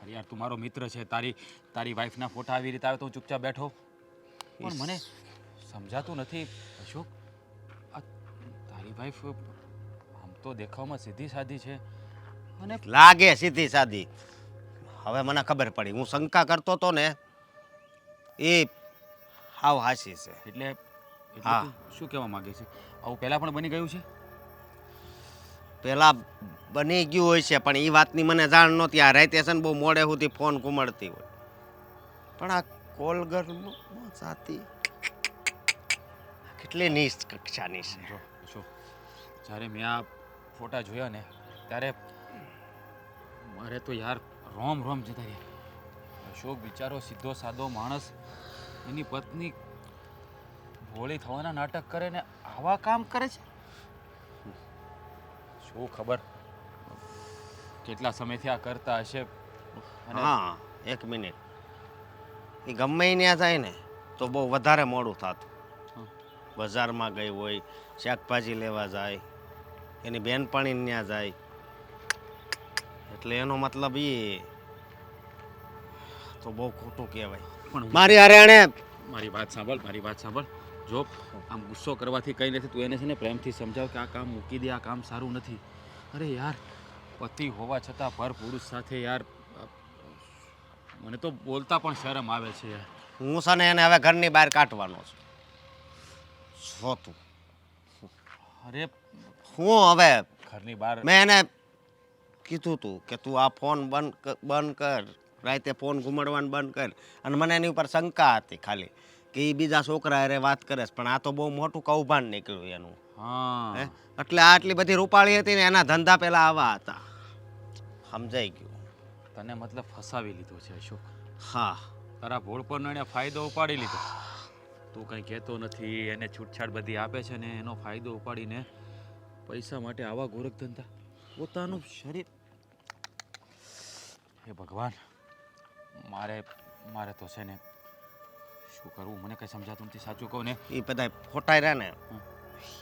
અરે યાર તું મારો મિત્ર છે, તારી વાઈફના ફોટા આવી રીતે આવે તો હું ચૂપચાપ બેઠો, પણ મને સમજાતું નથી અશોક. આ તારી વાઈફ આમ તો દેખાવમાં સીધી સાદી છે અને લાગે સીધી સાદી. હવે મને ખબર પડી, હું શંકા કરતો હતો ને એ હાવ હાસી છે. એટલે હા. તું શું કહેવા માંગે છે? આવું પહેલાં પણ બની ગયું છે? પેલા બની ગયું હોય છે પણ એ વાતની મને જાણ નહોતી. આ રાતે છે ને બહુ મોડે સુધી ફોન ઘુમાડતી હોય, પણ આ કોલગર સાથી કેટલી નીચ કક્ષાની છે. જો અશોક, જ્યારે મેં આ ફોટા જોયા ને ત્યારે મારે તો યાર રોમ રોમ જતા રહ્યા. અશોક બિચારો સીધો સાદો માણસ, એની પત્ની ભોળી થવાના નાટક કરે ને આવા કામ કરે છે. શું ખબર કેટલા સમયથી આ કરતા હશે. અને હા એક મિનિટ, એ ગમે ત્યાં જાય ને તો બહુ વધારે મોડું થતું. બજારમાં ગઈ હોય, શાકભાજી લેવા જાય, એની બેનપણી ત્યાં જાય, એટલે એનો મતલબ એ તો બહુ ખોટું કહેવાય. પણ મારી હારે એણે મારી વાત સાંભળ. જો આમ ગુસ્સો કરવાથી કંઈ નથી, તું એને છે ને પ્રેમથી સમજાવ કે આ કામ મૂકી દે, આ કામ સારું નથી. અરે યાર પતિ હોવા છતાં પર પુરુષ સાથે યાર મને તો બોલતા પણ શરમ આવે છે યાર. હું છે ને એને હવે ઘરની બહાર કાઢવાનો છું. છો તું અરે હું હવે ઘરની બહાર મેં એને કીધું તું કે તું આ ફોન બંધ કર, રાતે ફોન ઘુમાડવાનું બંધ કર. અને મને એની ઉપર શંકા હતી ખાલી કે એ બીજા છોકરા હારે વાત કરે છે, પણ આ તો બહુ મોટું કૌભાંડ નીકળ્યું એનું. હા હે એટલે આટલી બધી રૂપાળી હતી ને એના ધંધા પેલા આવા હતા. સમજાઈ ગયું? તને મતલબ ફસાવી લીધો છે અશોક. હા તારા ભોળપણનો એને ફાયદો ઉપાડી લીધો. તું કંઈ કહેતો નથી, એને છૂટછાટ બધી આપે છે ને એનો ફાયદો ઉપાડીને પૈસા માટે આવા ગોરખ ધંધા, પોતાનું શરીર. હે ભગવાન, મારે તો છે ને શું કરવું મને કંઈ સમજાતું નથી. સાચું કહું ને, એ બધા ફોટા રહ્યા ને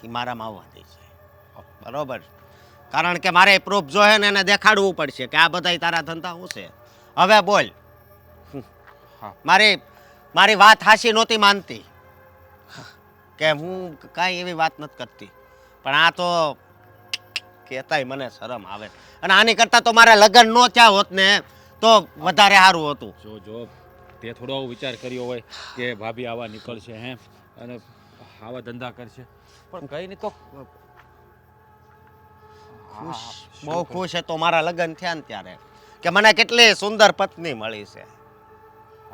એ મારામાં આવવા દે છે. બરોબર, કારણ કે મારે પ્રૂફ જોઈએ ને એને દેખાડવું પડશે કે આ બધા તારા ધંધા શું છે. હવે બોલ. હા. મારી વાત હાસી નહોતી માનતી કે હું કાંઈ એવી વાત નથી કરતી, પણ આ તો કહેતાય મને શરમ આવે. અને આની કરતાં તો મારા લગ્ન ન થયા હોત ને તો વધારે સારું હતું. જો તે થોડો આવો વિચાર કર્યો હોય કે ભાભી આવા નીકળશે હે અને આવા ધંધા કરશે, પણ કંઈ નહીં તો બહુ ખુશ હતો મારા લગ્ન થયા ને ત્યારે કે મને કેટલી સુંદર પત્ની મળી છે,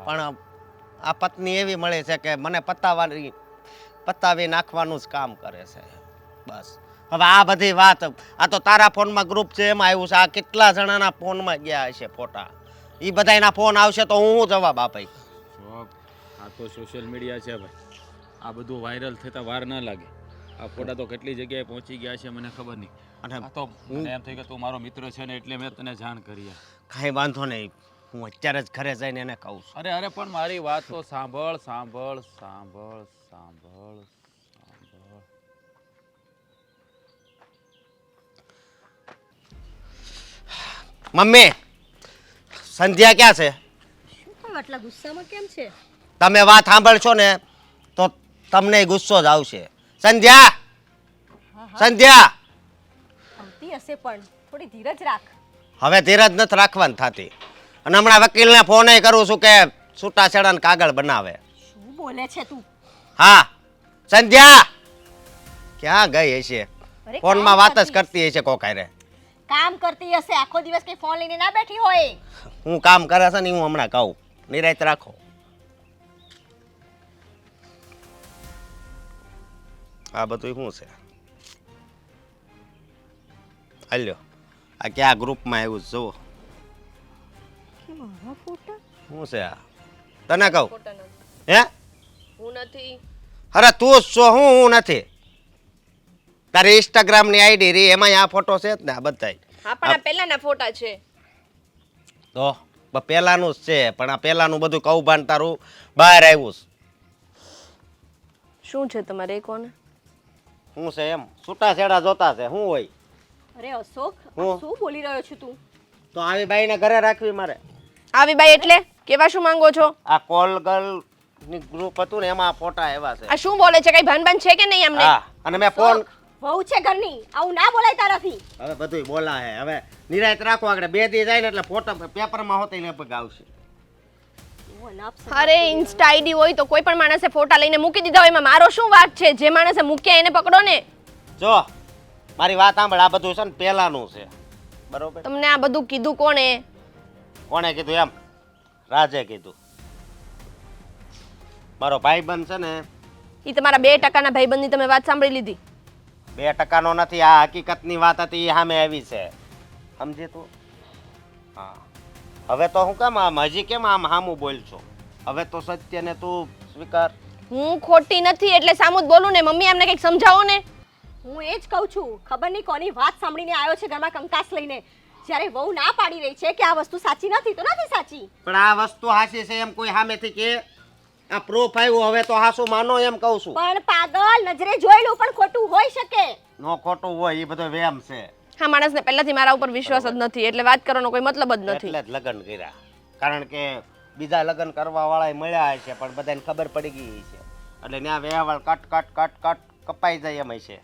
પણ આ પત્ની એવી મળી છે કે મને પતાવી નાખવાનું જ કામ કરે છે. બસ હવે આ બધી વાત, આ તો તારા ફોનમાં ગ્રુપ છે એમાં આવ્યું છે, આ કેટલા જણાના ફોનમાં ગયા હશે ફોટા, એ બધાના ફોન આવશે તો હું જવાબ આપીશ. આ તો સોશિયલ મીડિયા છે ભાઈ, આ બધું વાયરલ થતા વાર ન લાગે. આ ફોટા તો કેટલી જગ્યાએ પહોંચી ગયા છે મને ખબર નહીં. અને આ તો મને એમ થઈ કે તું મારો મિત્ર છે ને એટલે મેં તને જાણ કરી. કાંઈ વાંધો નહીં, હું અત્યારે જ ઘરે જઈને એને કહું છું. અરે પણ મારી વાત તો સાંભળ સાંભળ સાંભળ સાંભળ સાંભળ. મમ્મી, સંધ્યા ક્યાં છે? શું થયું આટલા ગુસ્સામાં કેમ છે? તમે વાત સાંભળશો ને તો તમને ગુસ્સો જ આવશે. સંધ્યા, સંધ્યા! આવતી હશે પણ થોડી ધીરજ રાખ. હવે ધીરજ નથી રાખવાની થતી. અને હમણાં વકીલને ફોન કરું છું કે છૂટાછેડાને કાગળ બનાવે. શું બોલે છે તું? હા, સંધ્યા ક્યાં ગઈ હશે? અરે ફોનમાં કામ વાત જ કરતી કરતી હશે કોકારે. કામ કરતી હશે, આખો દિવસ કઈ ફોન લઈને ના બેઠી હોય. હું કામ કરે છે ને હું હમણાં કહું. નિરાંત રાખો. આ બધું શું છે? હાલ્યો, આ ક્યાં ગ્રુપમાં આવ્યું છે જુઓ. મારા ફોટા? શું છે આ? તને કહું ખોટા નથી. હે? હું નથી. અરે તું જ છો, હું નથી. તારી ઇન્સ્ટાગ્રામની આઈડી રી એમાં આ ફોટો છે જ ને આ બધાય. હા પણ આ પહેલાના ફોટા છે. તો પહેલાનું જ છે, પણ આ પહેલાનું બધું કૌભાંડ તારું બહાર આવ્યું છે. શું છે તમારે કોને? શું છે એમ? છૂટાછેડા જોતા છે, શું હોય? અરે અશોક, હું? આ શું બોલી રહ્યો છું તું? તો આવી બાઈને ઘરે રાખવી મારે. આવી બાઈ એટલે કેવા શું માંગો છો? આ કોલ ગર્લ ની ગ્રુપ હતું ને એમાં ફોટા આવ્યા છે. આ શું બોલે છે? કઈ ભાન છે કે નહીં અમને? હા, અને મેં ફોન વહુ છે ઘરની, આવું ના બોલાય તારાથી. હવે બધુંય બોલા હે. હવે નિરાંત રાખો, આગળ 2 દી જાય ને એટલે ફોટા પેપરમાં હોતે લગભગ આવશે. ઓ અનાપ શનાપ અરે બોલી ઇન્સ્ટા આઈડી હોય તો કોઈ પણ માણસે ફોટા લઈને મૂકી દીધા હોય, એમાં મારો શું વાત છે? જે માણસે મૂક્યા એને પકડો ને. જો મારી વાત સાંભળ, આ બધું છે ને પહેલાનું છે, બરોબર? તમને આ બધું કીધું કોણે? કોણે કીધું એમ? રાજે કીધું. મારો ભાઈબંધ છે ને, ઈ તમારા 2% ના ભાઈબંધની તમે વાત સાંભળી લીધી. 2% નો નથી, આ હકીકતની વાત હતી, એ સામે આવી છે. સમજી તું? હા. હવે તો હું કેમ આમ હજી કેમ આમ હામું બોલ છો? હવે તો સત્યને તું સ્વીકાર. હું ખોટી નથી એટલે સામું જ બોલું ને. મમ્મી અમને કંઈક સમજાવો ને. હું એ જ કહું છું, ખબર નહીં કોની વાત સાંભળીને આવ્યો છે ઘરમાં કંકાસ લઈને. જ્યારે વહુ ના પાડી રહી છે કે આ વસ્તુ સાચી નથી તો નથી સાચી. પણ આ વસ્તુ હાચી છે એમ કોઈ સામેથી કે આ પ્રૂફ આવ્યું, હવે તો હાસું માનો એમ કહું છું. પણ પાગલ, નજરે જોયેલું પણ ખોટું હોઈ શકે. નો ખોટું હોય એ બધો વેમ છે. હા, માણસને પહેલાથી મારા ઉપર વિશ્વાસ જ નથી એટલે વાત કરવાનો કોઈ મતલબ જ નથી. એટલે જ લગ્ન કર્યા. કારણ કે બીજા લગ્ન કરવા વાળા મળ્યા છે પણ બધાને ખબર પડી ગઈ છે એટલે ત્યાં વેવાળ કટ કટ કટ કટ કપાઈ જાય એમ છે.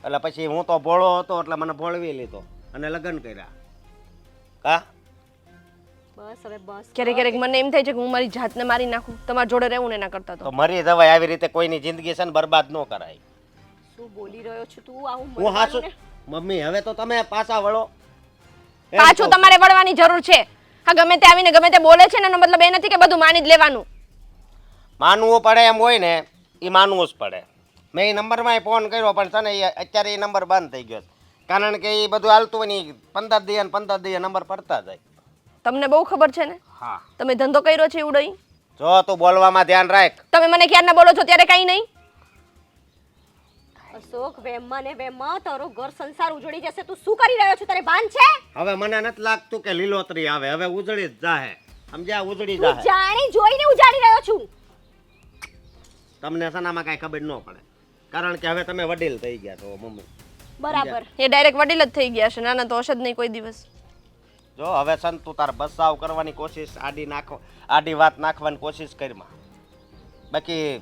એટલે પછી હું તો ભોળો હતો એટલે મને ભોળવી લીધો અને લગ્ન કર્યા. કા બસ હવે બસ. ક્યારેક ક્યારેક મને એમ થાય છે કે હું મારી જાતને મારી નાખું, તમારા જોડે રહેવું ને એના કરતા તો. તો મરી જવાય. આવી રીતે કોઈની જિંદગી છે ને બરબાદ ન કરાય. શું બોલી રહ્યો છું તું? આવું હું હાસું બોલવાનું ને? મમ્મી હવે તો તમે પાછા વળો. એમ પાછું કહું. તમારે વળવાની જરૂર છે. હા, ગમે તે આવીને ગમે તે બોલે છે ને એનો મતલબ એ નથી કે બધું માની જ લેવાનું. માનવું પડે એમ હોય ને એ માનવું જ પડે. મેં એ નંબરમાં ફોન કર્યો પણ છે ને અત્યારે એ નંબર બંધ થઈ ગયો છે. કારણ કે એ બધું હાલતું હોય ને 15 દી નંબર પડતા જાય. તમને બહુ ખબર છે ને. હા, તમે ધંધો કર્યો છે ઉડઈ. જો તું બોલવામાં ધ્યાન રાખ. તમે મને ક્યારના બોલો છો ત્યારે કઈ નહીં. અશોક, વેમમાં ને વેમમાં તારો ઘર સંસાર ઉજળી જશે. તું શું કરી રહ્યો છું? તારે ભાન છે? હવે મને નથી લાગતું કે લીલોતરી આવે. હવે ઉજળી જ જાહે. સમજ્યા? ઉજળી તું જાહે. જાણી જોઈને ઉજાડી રહ્યો છું. તમને સનામાં કાંઈ ખબર ન પડે કારણ કે હવે તમે વડીલ થઈ ગયા છો મમ્મી. બરાબર. એ ડાયરેક્ટ વડીલ જ થઈ ગયા છે. નાના તો હશે જ નહીં કોઈ દિવસ. જો હવે સંત તું તાર બસાવ કરવાની કોશિશ, આડી વાત નાખવાની કોશિશ કરીમાં. બાકી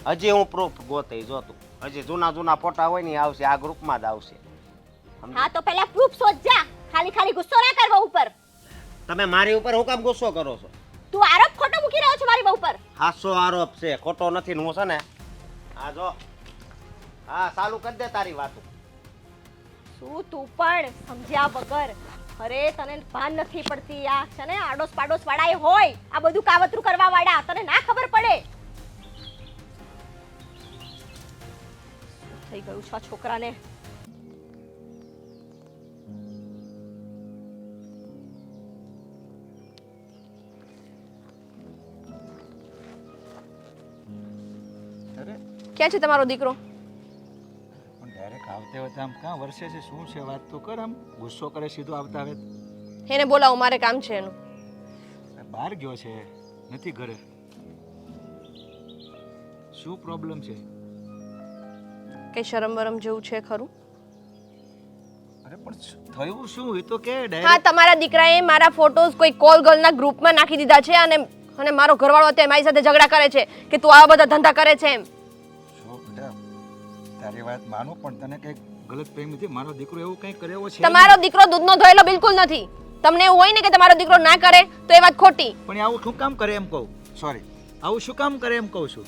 હજી હું પ્રૂફ ગોતી જોતું. હજી જૂના ફોટા હોય ને એ આવશે, આ ગ્રુપમાં જ આવશે. હા તો પહેલા પ્રૂફ શોધ જા. ખાલી ગુસ્સો ના કરવા ઉપર. તમે મારી ઉપર હું કામ ગુસ્સો કરો છો? તું આરોપ ખોટો મૂકી રહ્યો છો મારી બહુ પર. હાસો આરોપ છે, ખોટો નથી ને. હું છે ને આ જો હા ચાલુ કરી દે તારી વાતો. શું તું પણ સમજ્યા વગર? અરે તને ભાન નથી પડતી. આ છે ને આડોસ પાડોસ વાળા હોય આ બધું કાવતરું કરવા વાળા, તને ના ખબર પડે. શું થઈ ગયું છે આ છોકરાને? ક્યાં છે તમારો દીકરો? પણ ડાયરેક્ટ આવતે આવતે આમ ક્યાં વર્ષે છે શું છે વાત તો કર, આમ ગુસ્સો કરે સીધો આવતા આવે. એને બોલાવો, મારે કામ છે એનું. બહાર ગયો છે, નથી ઘરે. શું પ્રોબ્લેમ છે? કઈ શરમ વરમ જેવું છે ખરું? અરે પણ થયું શું એ તો કે હા, ડાયરેક્ટ. તમારા દીકરાએ મારા ફોટોઝ કોઈ કોલ ગર્લના ગ્રુપમાં નાખી દીધા છે અને મારો ઘરવાળો અત્યારે મારી સાથે ઝઘડા કરે છે કે તું આવા બધા ધંધા કરે છે એમ. જો બેટા, તારી વાત માનું પણ તને કઈ ગલત પ્રેમથી મારો દીકરો એવું કઈ કર્યો છે? તમારો દીકરો દૂધનો ધોયેલો બિલકુલ નથી. તમને એવું હોય ને કે તમારો દીકરો ના કરે તો એ વાત ખોટી. પણ એ આવું શું કામ કરે એમ કહું? સોરી, આવું શું કામ કરે એમ કહું છું.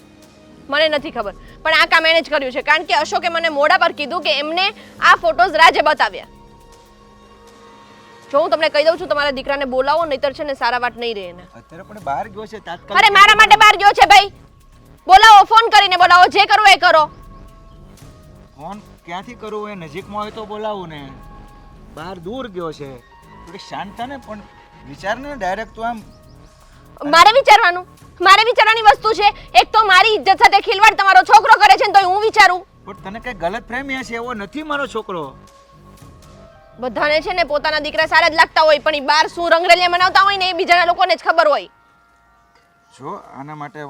મને નથી ખબર, પણ આ કામ એણે જ કર્યું છે, કારણ કે અશોકે મને મોઢા પર કીધું કે એમને આ ફોટોઝ રાજે બતાવ્યા. જો હું તમને કહી દઉં છું, તમારા દીકરાને બોલાવો, નહીતર છે ને સારા વાત નહીં રહે એને. અત્યારે પણ બહાર ગયો છે તાત્કાલિક. અરે મારા માટે બહાર ગયો છે ભાઈ. બોલાવો, ફોન કરીને બોલાવો, જે કરવું એ કરો. ફોન ક્યાંથી કરું? એ નજીકમાં હોય તો બોલાવું ને. બહાર દૂર ગયો છે, થોડી શાંત થા ને. પણ વિચાર ને ડાયરેક્ટ તો આમ. મારે વિચારવાની વસ્તુ છે. એક તો મારી ઇજ્જત સાથે ખિલવાડ તમારો છોકરો કરે છે ને તોય હું વિચારું. પણ તને કઈ ગલત ફેમી હશે, એવો નથી મારો છોકરો. બધાને છે ને પોતાના દીકરા સારા જ લાગતા હોય, પણ એ બાર શું રંગરેલિયા મનાવતા હોય ને એ બીજાના લોકોને જ ખબર હોય. જો આના માટે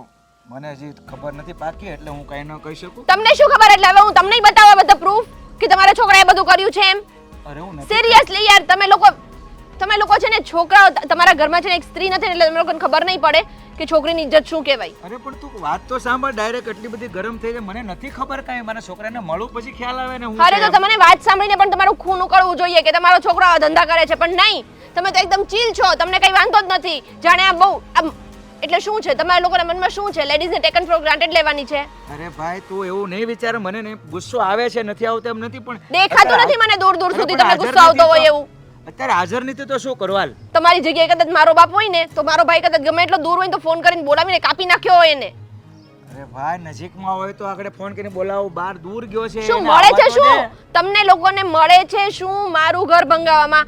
મને હજી ખબર નથી પાકી, એટલે હું કઈ ન કહી શકું. તમને શું ખબર? એટલે હવે હું તમને બતાવવા બધા પ્રૂફ કે તમારા છોકરાએ બધું કર્યું છે એમ. અરે હું નથી. સિરિયસલી યાર, તમે લોકો છે ને છોકરાઓ, તમારા ઘરમાં છે ને એક સ્ત્રી નથી એટલે તમે લોકોને ખબર નહીં પડે કે છોકરીની ઇજ્જત શું કહેવાય. અરે પણ તું વાત તો સાંભળ. ડાયરેક્ટ એટલી બધી ગરમ થઈ જાય, મને નથી ખબર કાંઈ. મારા છોકરાને મળું પછી ખ્યાલ આવે ને. હું અરે તો તમને વાત સાંભળીને પણ તમારું ખૂન ઉકળવું જોઈએ કે તમારો છોકરો આવા ધંધા કરે છે, પણ નહીં. તમે તો એકદમ ચીલ છો, તમને કઈ વાંધો જ નથી. જાણે આ બહુ એટલે શું છે તમારા લોકોના મનમાં? શું છે? લેડીઝને ટેકન ફોર ગ્રાન્ટેડ લેવાની છે? અરે ભાઈ તું એવું નહીં વિચાર. મને નહીં ગુસ્સો આવે છે, નથી આવતો એમ નથી, પણ દેખાતું નથી મને દૂર દૂર સુધી તમને ગુસ્સો આવતો હોય એવું. અત્યારે હાજર નથી તો શું કરવાલ? તમારી જગ્યાએ કદાચ મારો બાપ હોય ને તો મારો ભાઈ કદાચ ગમે એટલો દૂર હોય તો ફોન કરીને બોલાવીને કાપી નાખ્યો હોય એને. અરે ભાઈ નજીકમાં હોય તો આગળ ફોન કરીને બોલાવો. બહાર દૂર ગયો છે. શું એને મળે છે? આવવા તો શું દે. તમને લોકોને મળે છે? શું મારું ઘર ભંગાવવામાં?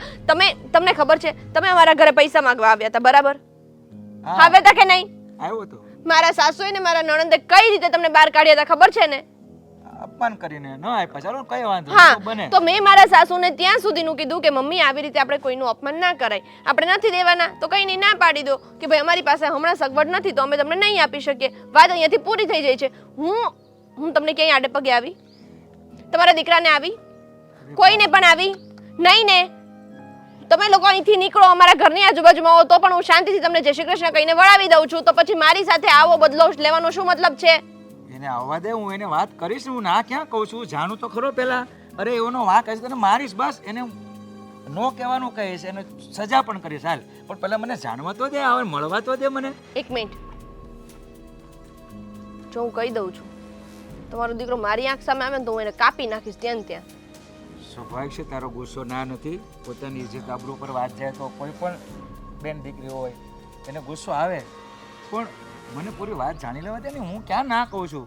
તમને ખબર છે તમે અમારા ઘરે પૈસા માંગવા આવ્યા હતા, બરાબર? હા, આવ્યા હતા કે નહીં? આવ્યો તો. મારા સાસુએ ને મારા નણંદે કઈ રીતે તમને બહાર કાઢ્યા હતા ખબર છે ને? અપમાન કરીને ન આપ્યા. ચાલો કઈ વાંધો નહીં, તો હા, બને. તો મેં મારા સાસુને ત્યાં સુધીનું કીધું કે મમ્મી આવી રીતે આપણે કોઈનું અપમાન ના કરાય, આપણે નથી દેવાના તો કઈ નહીં, ના પાડી દો કે ભાઈ અમારી પાસે હમણાં સગવડ નથી તો અમે તમને નહીં આપી શકીએ. વાત અહીંયાથી પૂરી થઈ જાય છે. હું તમને ક્યાંય આડે પગે આવી? તમારા દીકરાને આવી? કોઈને પણ આવી નહીં ને? તમે લોકો અહીંથી નીકળો, અમારા ઘરની આજુબાજુમાં હો તો પણ હું શાંતિથી તમને જય શ્રી કૃષ્ણ કહીને વળાવી દઉં છું, તો પછી મારી સાથે આવો બદલો લેવાનો શું મતલબ છે? એને આવવા દે, હું એને વાત કરીશ. હું ના ક્યાં કહું છું, જાણું તો ખરો પહેલા. અરે એનો વાંક હશે તને મારીશ બસ. એને નો કહેવાનું કહીશ, એને સજા પણ કરીશ. હાલ, પણ પહેલા મને જાણવા તો દે, હવે મળવા તો દે મને. એક મિનિટ, જો હું કહી દઉં છું તમારો દીકરો મારી આંખ સામે આવે ને તો હું એને કાપી નાખીશ ત્યાં ને ત્યાં. સ્વાભાવિક છે તારો ગુસ્સો. ના નથી, પોતાની ઇજ્જત આબરૂ પર વાત જાય તો કોઈ પણ બેન દીકરી હોય એને ગુસ્સો આવે, પણ મને પૂરી વાત જાણી લેવા દે ને. હું ક્યાં ના કહું છું?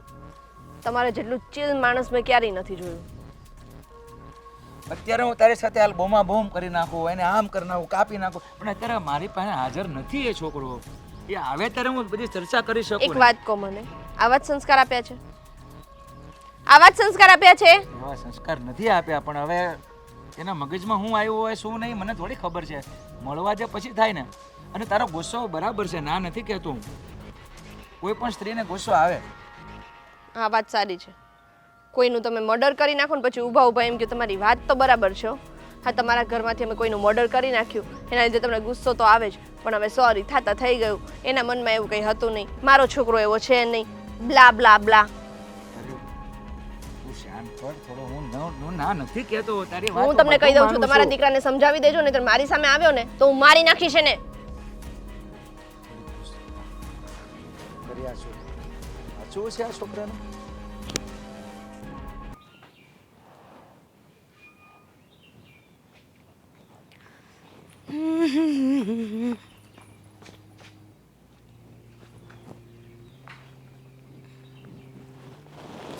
તમારે જેટલું ચીલ માણસ મેં ક્યારેય નથી જોયું. અત્યારે હું તારી સાથે હાલ બોમા બોમ કરી નાખું, એને આમ કરી નાખું, કાપી નાખું, પણ અત્યારે મારી પાસે હાજર નથી એ છોકરો. એ આવે ત્યારે હું બધી ચર્ચા કરી શકું. એક વાત કહો મને, આવા જ સંસ્કાર આપ્યા છે? આવા જ સંસ્કાર આપ્યા છે? એવા સંસ્કાર નથી આપ્યા, પણ હવે એના મગજમાં શું આવ્યું હોય શું નહીં મને થોડી ખબર છે. મળવા જે પછી થાય ને. અને તારો ગુસ્સો બરાબર છે, ના નથી કહેતો હું. કોઈ પણ સ્ત્રીને ગુસ્સો આવે. હા, વાત સારી છે. કોઈનું તમે મર્ડર કરી નાખો ને પછી ઊભા ઊભા એમ કે તમારી વાત તો બરાબર છે. હા, તમારા ઘરમાંથી અમે કોઈનું મર્ડર કરી નાખ્યું એના લીધે તમને ગુસ્સો તો આવે જ, પણ હવે સોરી થાતા થઈ ગયું. એના મનમાં એવું કંઈ હતું નહીં, મારો છોકરો એવો છે નહીં, બ્લા બ્લા બ્લા. તું શાંત કર થોડો. હું ના નથી કહેતો તારી વાત. હું તમને કહી દઉં છું તમારા દીકરાને સમજાવી દેજો ને, મારી સામે આવ્યો ને તો હું મારી નાખીશ એને. શું છે આ છોકરાનું?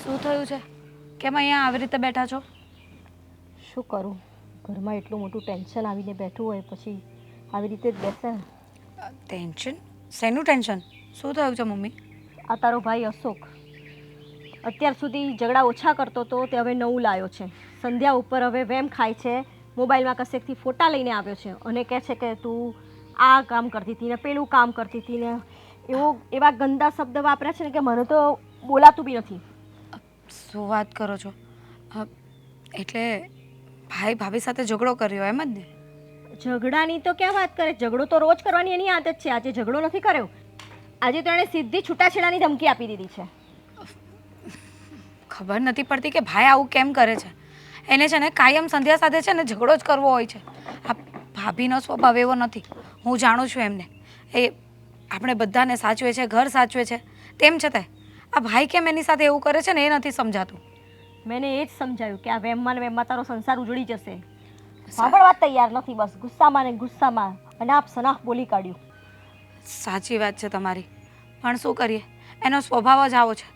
શું થયું છે? કેમ અહીંયા આવી રીતે બેઠા છો? શું કરું, ઘરમાં એટલું મોટું ટેન્શન આવીને બેઠું હોય પછી આવી રીતે જ બેસે. ટેન્શન? શેનું ટેન્શન? શું થયું છે મમ્મી? આ તારો ભાઈ અશોક અત્યાર સુધી ઝઘડા ઓછા કરતો હતો તે હવે નવું લાવ્યો છે. સંધ્યા ઉપર હવે વેમ ખાય છે, મોબાઈલમાં કશેકથી ફોટા લઈને આવ્યો છે અને કહે છે કે તું આ કામ કરતી હતી ને પેલું કામ કરતી હતી ને એવા ગંદા શબ્દ વાપરે છે ને કે મને તો બોલાતું બી નથી. શું વાત કરો છો? એટલે ભાઈ ભાભી સાથે ઝઘડો કર્યો એમ જ ને? ઝઘડાની તો ક્યાં વાત કરે, ઝઘડો તો રોજ કરવાની એની આદત છે. આજે ઝઘડો નથી કર્યો, આજે તો એણે સીધી છૂટાછેડાની ધમકી આપી દીધી છે. ખબર નથી પડતી કે ભાઈ આવું કેમ કરે છે. એને છે ને કાયમ સંધ્યા સાથે છે ને ઝઘડો જ કરવો હોય છે. આ ભાભીનો સ્વભાવ એવો નથી, હું જાણું છું એમને. એ આપણે બધાને સાચવે છે, ઘર સાચવે છે, તેમ છતાંય આ ભાઈ કેમ એની સાથે એવું કરે છે ને એ નથી સમજાતું. મેં એ જ સમજાવ્યું કે આ વેમમાં ને વેમમાં તારો સંસાર ઉજળી જશે. સાંભળવા તૈયાર નથી, બસ ગુસ્સામાં ને ગુસ્સામાં અનાપ શનાપ બોલી કાઢ્યું. સાચી વાત છે તમારી, પણ શું કરીએ, એનો સ્વભાવ જ આવો છે.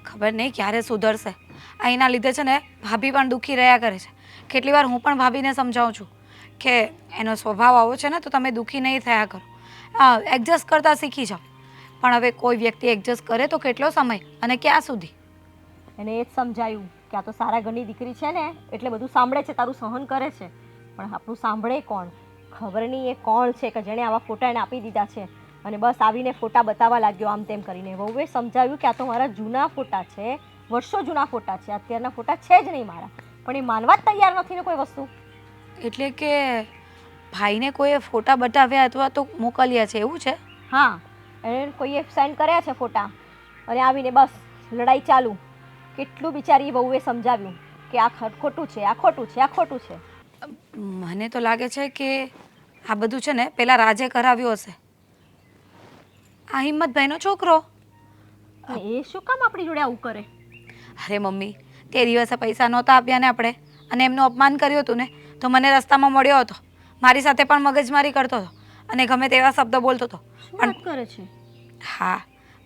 ખબર નહીં ક્યારે સુધરશે. આ એના લીધે છે ને ભાભી પણ દુઃખી રહ્યા કરે છે. કેટલી વાર હું પણ ભાભીને સમજાવું છું કે એનો સ્વભાવ આવો છે ને તો તમે દુઃખી નહીં થયા કરો, એડજસ્ટ કરતાં શીખી જાઓ. પણ હવે કોઈ વ્યક્તિ એડજસ્ટ કરે તો કેટલો સમય અને ક્યાં સુધી? એને એ જ સમજાયું કે આ તો સારા ઘરની દીકરી છે ને એટલે બધું સાંભળે છે, તારું સહન કરે છે, પણ આપણું સાંભળે કોણ? ખબર નહીં એ કોણ છે કે જેણે આવા ફોટા એને આપી દીધા છે અને બસ આવીને ફોટા બતાવવા લાગ્યો આમ તેમ કરીને. વહુએ સમજાવ્યું કે આ તો મારા જૂના ફોટા છે, વર્ષો જૂના ફોટા છે, અત્યારના ફોટા છે જ નહીં મારા. પણ એ માનવા જ તૈયાર નથી ને કોઈ વસ્તુ. એટલે કે ભાઈને કોઈએ ફોટા બતાવ્યા અથવા તો મોકલ્યા છે એવું છે? હા, એને કોઈએ સેન્ડ કર્યા છે ફોટા અને આવીને બસ લડાઈ ચાલુ. કેટલું બિચારી વહુએ સમજાવ્યું કે આ ખોટું છે, આ ખોટું છે, આ ખોટું છે. મને તો લાગે છે કે આ બધું છે ને પેલા રાજે કરાવ્યું હશે. આ હિંમતભાઈનો છોકરો. એ શું કામ આપણી જોડે આવું કરે? અરે મમ્મી, તે દિવસે પૈસા નહોતા આપ્યા ને આપણે અને એમનું અપમાન કર્યું હતું ને, તો મને રસ્તામાં મળ્યો હતો, મારી સાથે પણ મગજમારી કરતો હતો અને ગમે તેવા શબ્દો બોલતો હતો. શું વાત કરે છે? હા,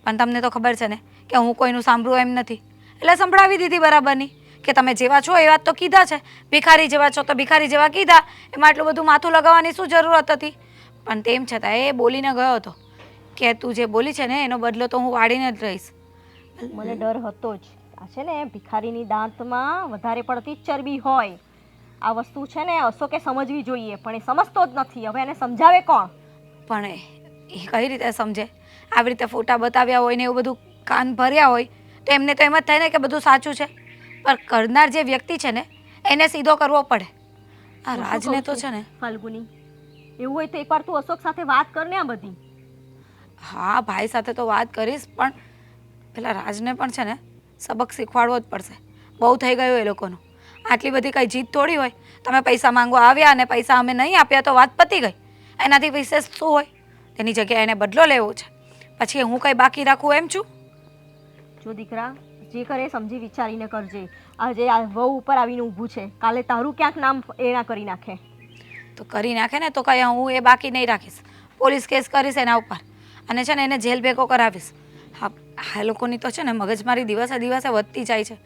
પણ તમને તો ખબર છે ને કે હું કોઈનું સાંભળું એમ નથી, એટલે સંભળાવી દીધી બરાબરની કે તમે જેવા છો એવા તો કીધા છે, ભિખારી જેવા છો તો ભિખારી જેવા કીધા, એમાં આટલું બધું માથું લગાવવાની શું જરૂરત હતી? પણ તેમ છતાં એ બોલીને ગયો હતો કે તું જે બોલી છે ને એનો બદલો તો હું વાળીને જ રહીશ. મને ડર હતો જ. આ છે ને ભિખારીની દાંતમાં વધારે પડતી ચરબી હોય. આ વસ્તુ છે ને અશોકે સમજવી જોઈએ પણ એ સમજતો જ નથી. હવે એને સમજાવે કોણ? પણ એ કઈ રીતે સમજે? આવી રીતે ફોટા બતાવ્યા હોય ને એવું બધું કાન ભર્યા હોય તો એમને તો એમ જ થાય ને કે બધું સાચું છે, પણ કરનાર જે વ્યક્તિ છે ને એને સીધો કરવો પડે. આ રાજને તો છે ને. ફાલ્ગુની, એવું હોય તો એકવાર તું અશોક સાથે વાત કર ને આ બધી. હા, ભાઈ સાથે તો વાત કરીશ, પણ પેલા રાજને પણ છે ને સબક શીખવાડવો જ પડશે. બહુ થઈ ગયું એ લોકોનું. આટલી બધી કઈ જીત થોડી હોય. તમે પૈસા માંગવા આવ્યા અને પૈસા અમે નહીં આપ્યા તો વાત પતી ગઈ. એનાથી વિશેષ શું હોય? તેની જગ્યાએ એને બદલો લેવો છે, પછી હું કંઈ બાકી રાખું એમ છું? જો દીકરા, જે કરે સમજી વિચારીને કરજે. આજે આ વહુ ઉપર આવીને ઊભું છે, કાલે તારું ક્યાંક નામ એના કરી નાખે. તો કરી નાખે ને તો કઈ હું એ બાકી નહીં રાખીશ. પોલીસ કેસ કરીશ એના ઉપર અને છે ને એને જેલ ભેગો કરાવીશ. હા, આ લોકોની તો છે ને મગજમારી દિવસે દિવસે વધતી જાય છે.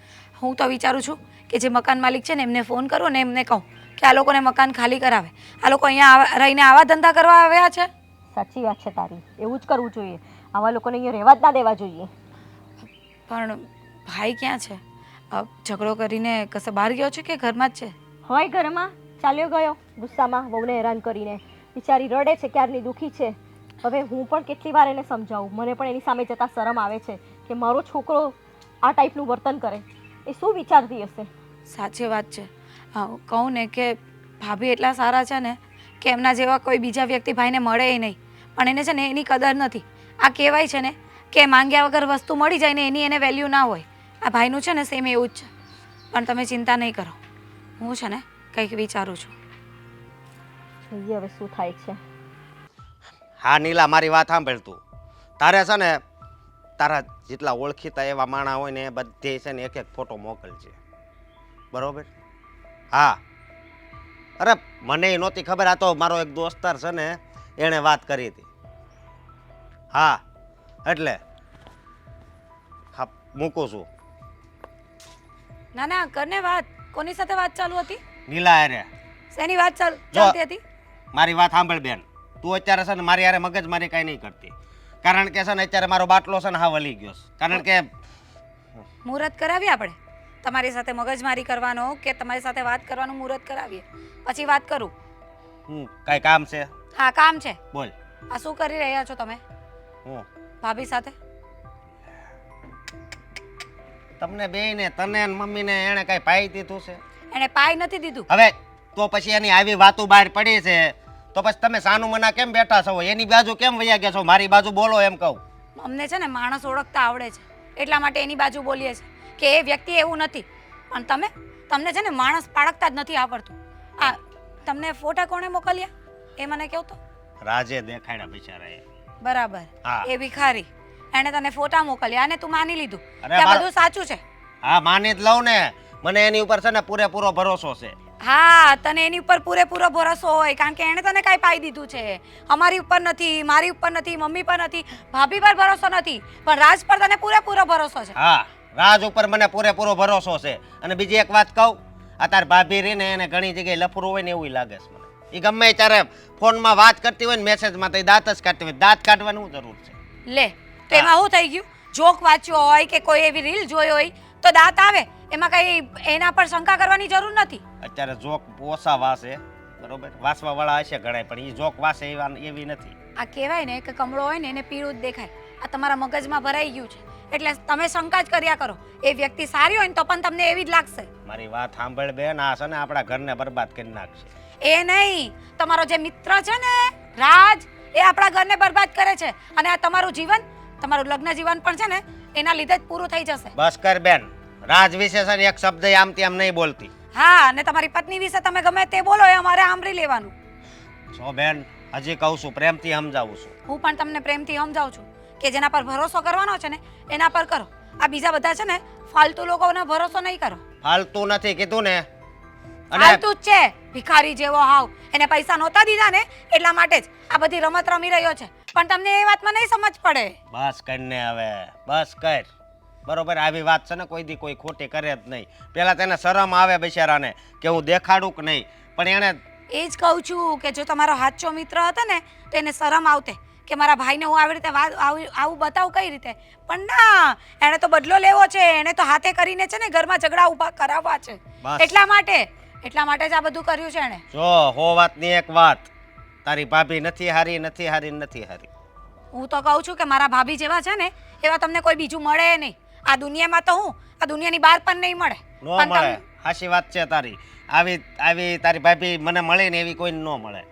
હું તો વિચારું છું કે જે મકાન માલિક છે ને એમને ફોન કરું ને એમને કહું કે આ લોકોને મકાન ખાલી કરાવે. આ લોકો અહીંયા રહીને આવા ધંધા કરવા આવ્યા છે. સાચી વાત છે તારી, એવું જ કરવું જોઈએ. આવા લોકોને અહીંયા રહેવા જ ના દેવા જોઈએ. પણ ભાઈ ક્યાં છે? ઝઘડો કરીને કશે બહાર ગયો છે કે ઘરમાં જ છે? હોય ઘરમાં, ચાલ્યો ગયો ગુસ્સામાં વહુને હેરાન કરીને. બિચારી રડે છે, ક્યારની દુઃખી છે. હવે હું પણ કેટલી વાર એને સમજાવું, મને પણ એની સામે જતાં શરમ આવે છે કે મારો છોકરો આ ટાઈપનું વર્તન કરે. એ શું વિચારતી હશે? સાચી વાત છે. કહું ને કે ભાભી એટલા સારા છે ને કે એમના જેવા કોઈ બીજા વ્યક્તિ ભાઈને મળે નહીં, પણ એને છે ને એની કદર નથી. આ કહેવાય છે ને કે માંગ્યા વગર વસ્તુ મળી જાય ને એની એને વેલ્યુ ના હોય. આ ભાઈનું છે ને સેમ એવું જ છે. પણ તમે ચિંતા નહીં કરો, હું છે ને કંઈક વિચારું છું. જોઈએ હવે શું થાય છે. હા નીલા, મારી વાત સાંભળ તું. તારે છે ને તારા જેટલા ઓળખીતા એવા માણા હોય ને એ બધે છે ને એક એક ફોટો મોકલજે, બરોબર? હા, અરે મને નહોતી ખબર, આ તો મારો એક દોસ્તાર છે ને એણે વાત કરી હતી. હા, એટલે હા મૂકું છું. ના ના, કરને વાત. કોની સાથે વાત ચાલુ હતી? નીલા અરે શેની વાત ચાલતી હતી? મારી વાત સાંભળ બેન, તું અત્યારે છે ને મારી યારે મગજ મારી કાંઈ નહીં કરતી. કારણ કે છે ને અત્યારે મારો બાટલો છે ને હા વળી ગયો છે. કારણ કે મુહૂર્ત કરાવીએ આપણે તમારી સાથે મગજમારી કરવાનો કે તમારી સાથે વાત કરવાનું મુહૂર્ત કરાવીએ પછી વાત કરું. કાંઈ કામ છે? હા કામ છે. બોલ. આ શું કરી રહ્યા છો તમે હું ભાભી સાથે? તમને બેયને તને ને મમ્મીને એણે કાંઈ પાઈ દીધું છે? એને પાઈ નથી દીધું. હવે તો પછી એની આવી વાતો બહાર પડી છે તો પછી તમે સાનું મના કેમ બેઠા છો? એની બાજુ કેમ વયા ગયા છો? મારી બાજુ બોલો એમ કહું. અમને છે ને માણસ ઓળખતા આવડે છે એટલા માટે એની બાજુ બોલીએ છીએ કે એ વ્યક્તિ એવું નથી. પણ તમને છે ને માણસ પાળકતા જ નથી આવડતું. આ તમને ફોટા કોણે મોકલ્યા એ મને કહો તો. રાજે દેખાડ્યા બિચારાએ. બરાબર. હા. એ ભિખારી એણે તને ફોટા મોકલ્યા અને તું માની લીધું અરે કે આ મારો- બધું સાચું છે. હા માની જ લઉં ને. મને એની ઉપર છે ને પૂરેપૂરો ભરોસો છે. હા તને એની ઉપર પૂરેપૂરો ભરોસો હોય કારણ કે એણે તને કાંઈ પાઈ દીધું છે. અમારી ઉપર નથી, મારી ઉપર નથી, મમ્મી પર નથી, ભાભી પર ભરોસો નથી, પણ રાજ પર તને પૂરેપૂરો ભરોસો છે. હા રાજ ઉપર મને પૂરેપૂરો ભરોસો છે. અને બીજી એક વાત કહું, આ તાર ભાભી રહીને એને ઘણી જગ્યાએ લફરું હોય ને એવું લાગે છે મને. એ ગમે ત્યારે ફોનમાં વાત કરતી હોય ને મેસેજમાં તો એ દાંત જ કાઢતી હોય. દાંત કાઢવાની શું જરૂર છે? લે તો એમાં શું થઈ ગયું? જોક વાંચ્યો હોય કે કોઈ એવી રીલ જોઈ હોય તો દાંત આવે એમાં કઈ એના પર શંકા કરવાની જરૂર નથી. અત્યારે જોક ઓછા વાસે, બરોબર, વાસવા વાળા હશે ઘણા, પણ એ જોક વાસે એવી નથી. આ કહેવાય ને કે કમળો હોય ને એને પીળું જ દેખાય. આ તમારા મગજમાં ભરાઈ ગયું છે એટલે તમે શંકા જ કર્યા કરો. એ વ્યક્તિ સારી હોય ને તો પણ તમને એવી જ લાગશે. મારી વાત સાંભળ બેન, આ છે ને આપણા ઘરને બરબાદ કરી નાખશે. એ નહીં, તમારો જે મિત્ર છે ને રાજ એ આપણા ઘરને બરબાદ કરે છે અને આ તમારું જીવન, તમારું લગ્ન જીવન પણ છે ને એના લીધે જ પૂરું થઈ જશે. બસ કર બેન, રાજ વિશે છે ને એક શબ્દ આમ તેમ નહીં બોલતી. હા અને તમારી પત્ની વિશે તમે ગમે તે બોલો એ અમારે આંબરી લેવાનું. સો બેન, હજી કહું છું, પ્રેમથી સમજાવું છું. હું પણ તમને પ્રેમથી સમજાવું છું કે જેના પર ભરોસો કરવાનો છે ને એના પર કરો. આ બીજા બધા છે ને ફાલતુ લોકોનો ભરોસો નહીં કરો. ફાલતુ નથી કીધું ને. અને ફાલતુ જ છે, ભિખારી જેવો હાવ. એને પૈસા નહોતા દીધા ને એટલા માટે જ આ બધી રમત રમી રહ્યો છે. પણ તમને એ વાતમાં નહીં સમજ પડે. બસ કરને હવે, બસ કર. બરોબર, આવી વાત છે ને કોઈ દી કોઈ ખોટી કરે જ નહીં. પેલા તેને શરમ આવે બિચારાને કે હું દેખાડું કે નહીં, પણ એને એ જ કહું છું કે જો તમારો સાચો મિત્ર હતો ને તો એને શરમ આવતે કે મારા ભાઈને હું આવી રીતે આવું બતાવું કઈ રીતે. પણ ના, એને તો બદલો લેવો છે. એને તો હાથે કરીને છે ને ઘરમાં ઝઘડા ઊભા કરાવવા છે. બસ. એટલા માટે જ આ બધું કર્યું છે એણે. જો હો વાતની એક વાત, તારી ભાભી નથી હારી, નથી હારી, નથી હારી. હું તો કહું છું કે મારા ભાભી જેવા છે ને એવા તમને કોઈ બીજું મળે નહીં. આ દુનિયામાં તો હું આ દુનિયાની બહાર પણ નહીં મળે. નો પણ મળે, સાચી વાત છે તારી. આવી તારી ભાભી મને મળે ને એવી કોઈ ન મળે.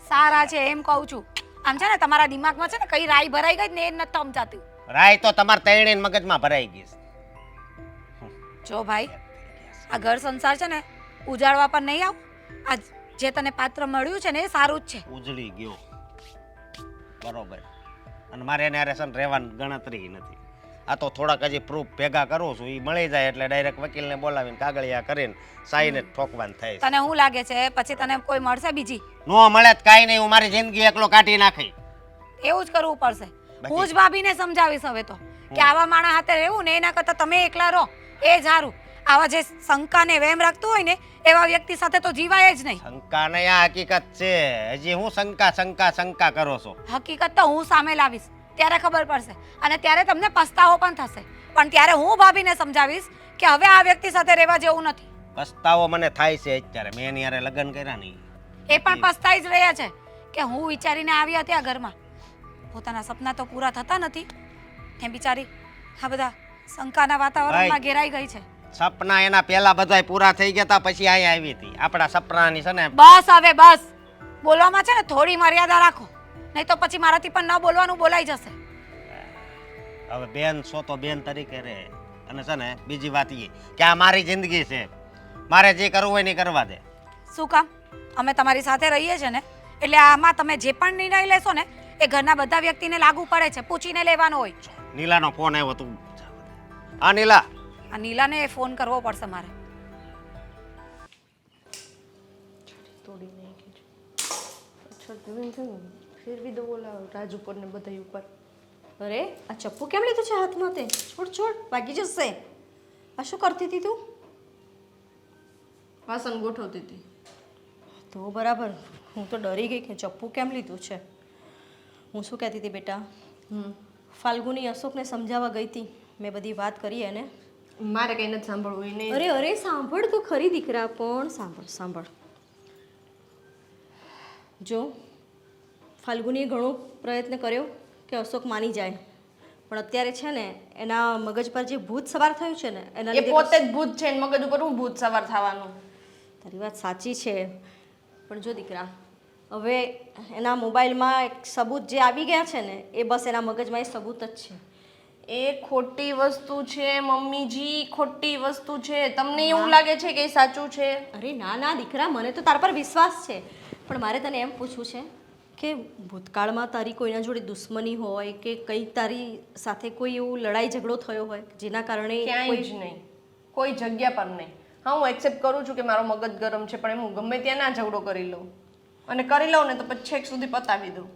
સારા છે એમ કહું છું. આમ છે ને તમારા દિમાગમાં છે ને કઈ રાઈ ભરાઈ ગઈ ને એ નથી સમજાતું. રાય તો તમારા તૈણી મગજમાં ભરાઈ ગઈ છે. જો ભાઈ, આ ઘર સંસાર છે ને ઉજાડવા પર નહીં આવ. આ જે તને પાત્ર મળ્યું છે ને એ સારું જ છે. ઉજળી ગયો, બરોબર. અને મારે એને હારે છે ને રહેવાની ગણતરી નથી. આ તો થોડાક હજી પ્રૂફ ભેગા કરું છું. એ મળી જાય એટલે ડાયરેક્ટ વકીલને બોલાવીને કાગળિયા કરીને સાઈને ઠોકવાનું થાય છે. તને શું લાગે છે પછી તને કોઈ મળશે બીજી? નો મળે તો કાંઈ નહીં, હું મારી જિંદગી એકલો કાઢી નાખી. એવું જ કરવું પડશે. હું જ ભાભીને સમજાવીશ હવે તો કે આવા માણસ હાથે રહેવું ને એના કરતાં તમે એકલા રહો એ જ સારું. આવા જે શંકા ને વેમ રાખતું હોય ને એવા વ્યક્તિ સાથે તો જીવાય જ નહીં. શંકા નહીં, આ હકીકત છે. હજી હું શંકા કરો છો? હકીકત તો હું સામે લાવીશ ત્યારે ખબર પડશે અને ત્યારે તમને પસ્તાવો પણ થશે. પણ ત્યારે હું ભાભીને સમજાવીશ કે હવે આ વ્યક્તિ સાથે રહેવા જેવું નથી. પસ્તાવો મને થાય છે અત્યારે. મેં એની હારે લગ્ન કર્યા નહીં. એ પણ પસ્તાઈ જ રહ્યા છે કે હું વિચારીને આવી હતી આ ઘરમાં. પોતાના સપના તો પૂરા થતા નથી એ બિચારી આ બધા શંકાના વાતાવરણમાં ઘેરાઈ ગઈ છે. સપના એના પહેલા બધાય પૂરા થઈ ગયા તા, પછી અહીંયા આવી હતી. આપણા સપનાની છે ને બસ હવે બસ. બોલવામાં છે ને થોડી મર્યાદા રાખો નહીં તો પછી મારાથી પણ ન બોલવાનું બોલાઈ જશે. હવે બેન છો તો બેન તરીકે રહે. અને છે ને બીજી વાત એ કે આ મારી જિંદગી છે, મારે જે કરવું હોય ને કરવા દે. શું કામ? અમે તમારી સાથે રહીએ છીએ ને એટલે આમાં તમે જે પણ નિર્ણય લેશો ને એ ઘરના બધા વ્યક્તિને લાગુ પડે છે. પૂછીને લેવાનો હોય. નીલાનો ફોન આવ્યો તું. હા નીલા. આ નીલાને ફોન કરવો પડશે મારે. તોડી નાખી છે. અચ્છા જમીન છે ને ફેરવી દો ઓલા રાજ ઉપર ને બધા ઉપર. અરે આ ચપ્પુ કેમ લીધું છે હાથમાં તે? છોડ વાગી જશે. આ શું કરતી હતી તું? વાસણ ગોઠવતી હતી. તો બરાબર, હું તો ડરી ગઈ કે ચપ્પુ કેમ લીધું છે. હું શું કહેતી હતી બેટા, ફાલ્ગુની અશોકને સમજાવવા ગઈ હતી. મેં બધી વાત કરી એને મારે કંઈ નથી સાંભળવું એને. અરે અરે સાંભળ તો ખરી દીકરા, પણ સાંભળ. જો ફાલ્ગુનીએ ઘણો પ્રયત્ન કર્યો કે અશોક માની જાય, પણ અત્યારે છે ને એના મગજ પર જે ભૂત સવાર થયું છે ને એના એ લીધે પોતે જ ભૂત છે, એના મગજ ઉપર હું ભૂત સવાર થવાનું. તારી વાત સાચી છે, પણ જો દીકરા હવે એના મોબાઈલમાં એક સબૂત જે આવી ગયા છે ને એ બસ એના મગજમાં એ સબૂત જ છે. એ ખોટી વસ્તુ છે મમ્મીજી, ખોટી વસ્તુ છે. તમને એવું લાગે છે કે એ સાચું છે? અરે ના ના દીકરા, મને તો તારા પર વિશ્વાસ છે, પણ મારે તને એમ પૂછવું છે કે ભૂતકાળમાં તારી કોઈના જોડે દુશ્મની હોય કે કંઈક તારી સાથે કોઈ એવું લડાઈ ઝઘડો થયો હોય જેના કારણે ક્યાંય જ નહીં, કોઈ જગ્યા પર નહીં. હા, હું એક્સેપ્ટ કરું છું કે મારો મગજ ગરમ છે, પણ એમ હું ગમે ત્યાં ના ઝઘડો કરી લઉં, અને કરી લઉં ને તો પછી છેક સુધી પતાવી દઉં.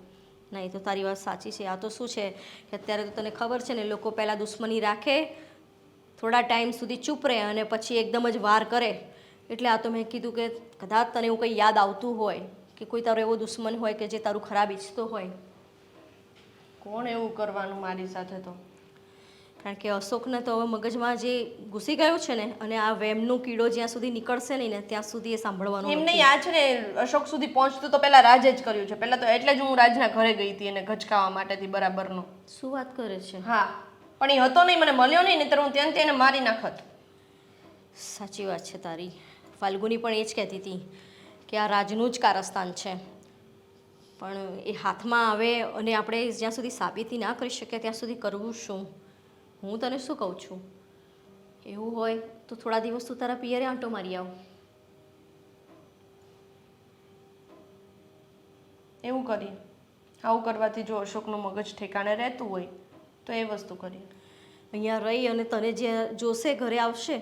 નહીં, તો તારી વાત સાચી છે. આ તો શું છે કે અત્યારે તો તને ખબર છે ને, લોકો પહેલાં દુશ્મની રાખે, થોડા ટાઈમ સુધી ચૂપ રહે અને પછી એકદમ જ વાર કરે. એટલે આ તો મેં કીધું કે કદાચ તને એવું કંઈ યાદ આવતું હોય કે કોઈ તારો એવો દુશ્મન હોય કે જે તારું ખરાબ ઈચ્છતો હોય. કોણ એવું કરવાનું મારી સાથે? તો કારણ કે અશોકને તો હવે મગજમાં જે ઘૂસી ગયું છે ને, અને આ વેમનું કીડો જ્યાં સુધી નીકળશે નહીં ને ત્યાં સુધી એ સાંભળવાનું એમ નથી. નહીં, આ છે ને અશોક સુધી પહોંચતું તો પહેલા રાજે જ કર્યું છે. પહેલા તો એટલે જ હું રાજના ઘરે ગઈ હતી એને ગચકાવવા માટેથી બરાબરનો. શું વાત કરે છે? હા, પણ એ હતો નહીં, મને મળ્યો નહીં, નહીંતર હું ત્યાં એને મારી નાખત. સાચી વાત છે તારી. ફાલ્ગુની પણ એ જ કહેતી હતી કે આ રાજનું જ કારસ્તાન છે, પણ એ હાથમાં આવે અને આપણે જ્યાં સુધી સાબિતી ના કરી શકીએ ત્યાં સુધી કરવું શું? હું તને શું કહું છું, એવું હોય તો થોડા દિવસ તું તારા પિયરે આંટો મારી આવ. એવું કરીએ. આવું કરવાથી જો અશોકનું મગજ ઠેકાણે રહેતું હોય તો એ વસ્તુ કરીએ. અહીંયા રહી અને તને જે જોશે ઘરે આવશે,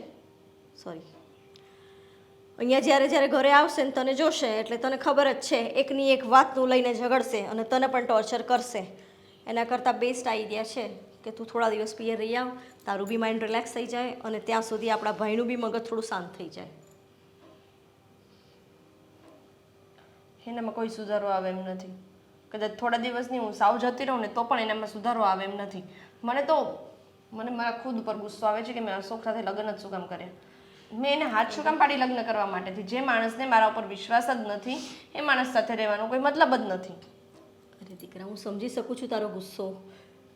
અહીંયા જ્યારે ઘરે આવશે ને તને જોશે એટલે તને ખબર જ છે એકની એક વાતનું લઈને ઝઘડશે અને તને પણ ટોર્ચર કરશે. એના કરતાં બેસ્ટ આઈડિયા છે કે તું થોડા દિવસ પિયર રહી આવ, તારું બી માઇન્ડ રિલેક્સ થઈ જાય અને ત્યાં સુધી આપણા ભાઈનું બી મગજ થોડું શાંત થઈ જાય. એનામાં કોઈ સુધારો આવે એમ નથી. કદાચ થોડા દિવસની હું સાવ જતી રહું ને તો પણ એનામાં સુધારો આવે એમ નથી. મને મારા ખુદ ઉપર ગુસ્સો આવે છે કે મેં અશોક સાથે લગ્ન જ શું કામ કર્યા. મેં એને હાથ શું કામ પાડી લગ્ન કરવા માટેથી? જે માણસને મારા ઉપર વિશ્વાસ જ નથી એ માણસ સાથે રહેવાનો કોઈ મતલબ જ નથી. અરે દીકરા, હું સમજી શકું છું તારો ગુસ્સો,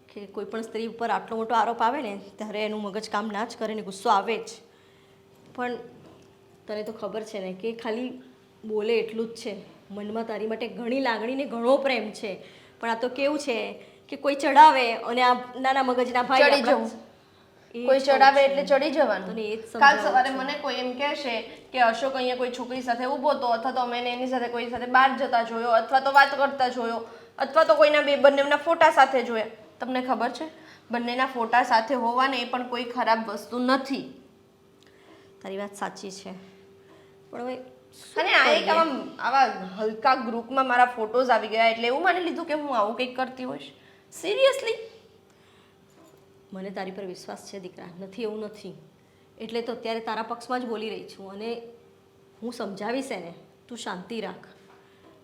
કે કોઈ પણ સ્ત્રી ઉપર આટલો મોટો આરોપ આવે ને ત્યારે એનું મગજ કામ ના જ કરે ને ગુસ્સો આવે જ. પણ તને તો ખબર છે ને કે ખાલી બોલે એટલું જ છે, મનમાં તારી માટે ઘણી લાગણી ને ઘણો પ્રેમ છે. પણ આ તો કેવું છે કે કોઈ ચડાવે અને આ નાના મગજના ભાઈ ચડી જવું. કોઈ ચડાવે એટલે ચડી જવાનું. તને એ જ કાલ સમજાવું સવારે છું. મને કોઈ એમ કહેશે કે અશોક અહીંયા કોઈ છોકરી સાથે ઊભો હતો, અથવા તો મેં એની સાથે કોઈ સાથે બહાર જતા જોયો, અથવા તો વાત કરતા જોયો, અથવા તો કોઈના બંનેના ફોટા સાથે જોયા. તમને ખબર છે બંનેના ફોટા સાથે હોવાને એ પણ કોઈ ખરાબ વસ્તુ નથી. તારી વાત સાચી છે, પણ હવે અને આ એક આવા હલકા ગ્રુપમાં મારા ફોટોઝ આવી ગયા એટલે એવું માની લીધું કે હું આવું કંઈક કરતી હોઈશ. સિરિયસલી મને તારી પર વિશ્વાસ છે દીકરા, નથી એવું નથી. એટલે તો અત્યારે તારા પક્ષમાં જ બોલી રહી છું અને હું સમજાવીશ એને, તું શાંતિ રાખ.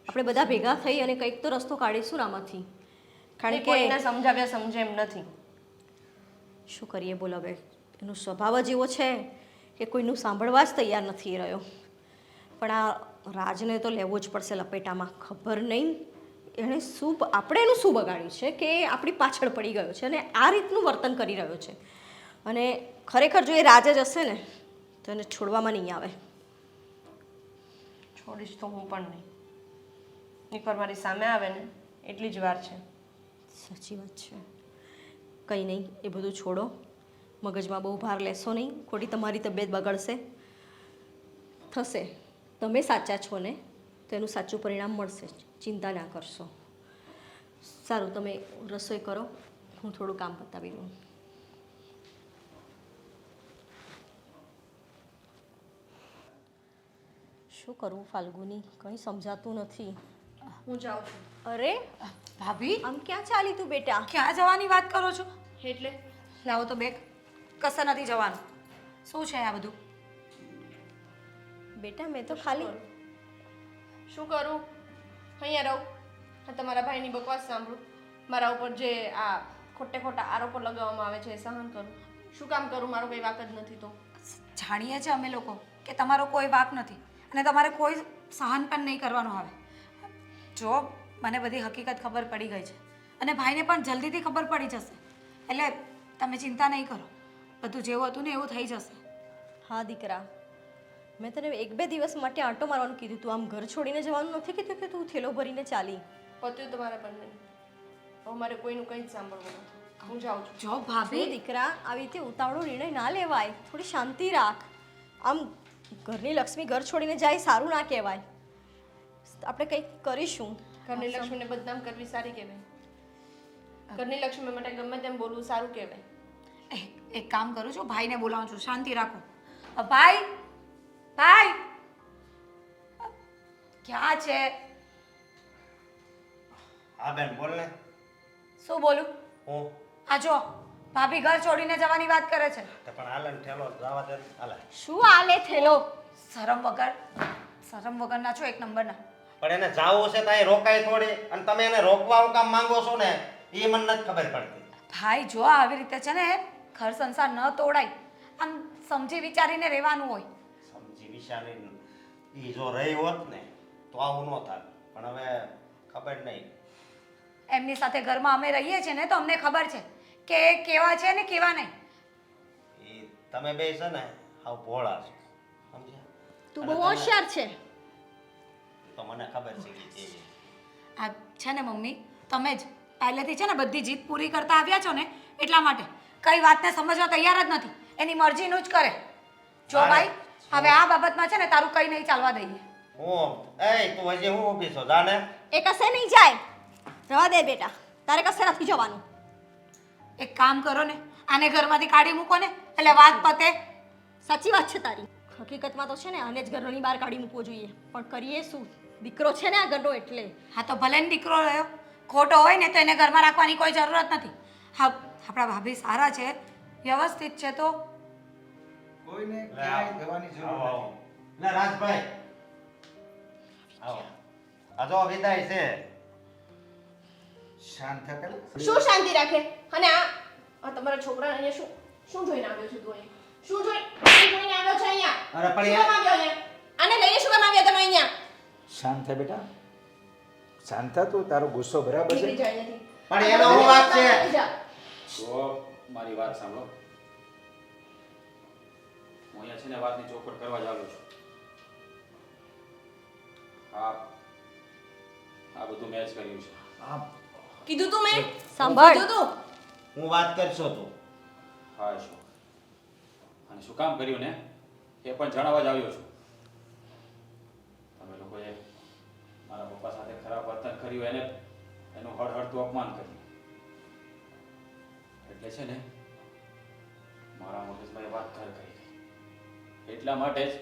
આપણે બધા ભેગા થઈ અને કંઈક તો રસ્તો કાઢીશું આમાંથી. કારણ કે કોઈને સમજાવ્યા સમજે એમ નથી. શું કરીએ બોલ હવે, એનો સ્વભાવ જ એવો છે કે કોઈનું સાંભળવા જ તૈયાર નથી રહ્યો. પણ આ રાજને તો લેવો જ પડશે લપેટામાં. ખબર નહીં એણે આપણે એનું શું બગાડ્યું છે કે એ આપણી પાછળ પડી ગયો છે અને આ રીતનું વર્તન કરી રહ્યો છે. અને ખરેખર જો એ રાજ જ હશે ને તો એને છોડવામાં નહીં આવે. છોડીશ તો હું પણ નહીં. એકવાર મારી સામે આવે ને એટલી જ વાર છે. સાચી વાત છે. કંઈ નહીં, એ બધું છોડો, મગજમાં બહુ ભાર લેશો નહીં, ખોટી તમારી તબિયત બગડશે. થશે, તમે સાચા છો ને તો એનું સાચું પરિણામ મળશે, ચિંતા ના કરશો. સારું, તમે રસોઈ કરો, હું થોડું કામ પતાવી લઉં. શું કરવું ફાલ્ગુની, કંઈ સમજાતું નથી. હું જાઉં છું. અરે ભાભી, આમ ક્યાં ચાલી તું બેટા? ક્યાં જવાની વાત કરો છો? એટલે લાવો તો બેગ. કશે નથી જવાનું. શું છે આ બધું? બેટા મેં તો ખાલી શું કરું? અહીંયા રહું, આ તમારા ભાઈની બકવાસ સાંભળું, મારા ઉપર જે આ ખોટા આરોપો લગાવવામાં આવે છે એ સહન કરું. શું કામ કરું? મારો કંઈ વાક જ નથી તો. જાણીએ છીએ અમે લોકો કે તમારો કોઈ વાક નથી અને તમારે કોઈ સહન પણ નહીં કરવાનું આવે. જો મને બધી હકીકત ખબર પડી ગઈ છે અને ભાઈને પણ જલ્દીથી ખબર પડી જશે, એટલે તમે ચિંતા નહીં કરો, બધું જેવું હતું ને એવું થઈ જશે. હા દીકરા, મેં તને 1-2 દિવસ માટે આંટો મારવાનું કીધું, તું આમ ઘર છોડીને જવાનું નથી કીધું કે તું થેલો ભરીને ચાલી. પત્યું તમારા બંને. હવે મારે કોઈનું કંઈ જ સાંભળવું નથી. હું જાઉં છું. જો ભાભી, ભાભી દીકરા, આવી રીતે ઉતાવળો નિર્ણય ના લેવાય, થોડી શાંતિ રાખ. આમ ઘરની લક્ષ્મી ઘર છોડીને જાય સારું ના કહેવાય. આપણે કંઈક કરીશું. ઘરની લક્ષ્મીને બદનામ કરવી સારી કહેવાય? ઘરની લક્ષ્મી માટે ગમે તેમ બોલવું સારું કહેવાય? એક કામ કરું છું, ભાઈને બોલાવું છું, શાંતિ રાખો. ભાઈ, ભાઈ ક્યાં છે? હા બેન બોલ ને. શું બોલું? હું આ જો ભાભી ઘર છોડીને જવાની વાત કરે છે. તો પણ હાલે ઠેલો જવા દે હાલે. શું આલે થેલો? શરમ વગરના છો એક નંબરના. પણ એને જાવું છે તો અહીં રોકાય થોડી, અને તમે એને રોકવા હું કામ માંગો છો ને એ મને નથી ખબર પડતી. ભાઈ જો આવી રીતે છે ને ઘર સંસાર ન તોડાય, આમ સમજી વિચારીને રહેવાનું હોય. સમજી વિચારીને એ જો રહી હોત ને તો આવું ન થાત, પણ હવે ખબર નહીં. એમની સાથે ઘરમાં અમે રહીએ છીએ ને તો અમને ખબર છે કે એ કેવા છે ને કેવા નહીં. એ તમે બે છે ને હાવ ભોળા છો, સમજ્યા? તું બહુ હોશિયાર છે. તો મને ખબર છે કે કેવી. આ છે ને મમ્મી, તમે જ પહેલેથી છે ને બધી જીત પૂરી કરતા આવ્યા છો ને એટલા માટે કઈ વાતને સમજવા તૈયાર જ નથી, એની મરજીનું જ કરે. જો ભાઈ, હવે આ બાબતમાં છે ને તારું કઈ નહીં ચાલવા દઈએ. તું હજી હું ઊભી છો જાને? એ કશે નહીં જાય. રવા દે બેટા, તારે કશે નથી જવાનું. એક કામ કરો ને, આને ઘરમાંથી કાઢી મૂકો ને એટલે વાત પતે. સાચી વાત છે તારી. હકીકતમાં તો છે ને આને જ ઘરની બહાર કાઢી મૂકવો જોઈએ, પણ કરીએ શું? દીકરો છે ને આ ઘરનો એટલે. હા તો ભલે ને દીકરો રહ્યો, ખોટો હોય ને તો એને ઘરમાં રાખવાની કોઈ જરૂરત નથી. હા, આપણા ભાભી સારા છે, વ્યવસ્થિત છે તો કોઈને ક્યાંય જવાની જરૂર આવો, નથી. લે રાજભાઈ આવો. આ જો વિદાય છે. શાંત થા પેલા. શું શાંતિ રાખે? અને આ તમારા છોકરાને અહીંયા શું જોઈને આવ્યો છે તું? અહીંયા શું જોઈને આવ્યો છે? અહીંયા અરે પણ શું કામ આવ્યો અહીંયા? આને લઈને શું કામ આવ્યા તમે અહીંયા? શાંત થા બેટા, શાંત થા. તું તારો ગુસ્સો બરાબર નીકળી છે, જાય અહીંયાથી. પણ એનો હું વાત છે? નીકળી જા. તો મારી વાત સાંભળો. હું અહીંયા છે ને વાતની ચોખવટ કરવા જ આવ્યો છું. આ બધું મેં જ કર્યું છે. કીધું તું મેં? સાંભળ. કીધું તું? હું વાત કરશો તું. હા શું, અને શું કામ કર્યું ને એ પણ જણાવવા જ આવ્યો છું. તમે લોકોએ મારા પપ્પા સાથે ખરાબ વર્તન કર્યું, એનું હળહળતું અપમાન કર્યું, એટલે છે ને મારા મગજમાં એ વાત ઘર કરી ગઈ. એટલા માટે જ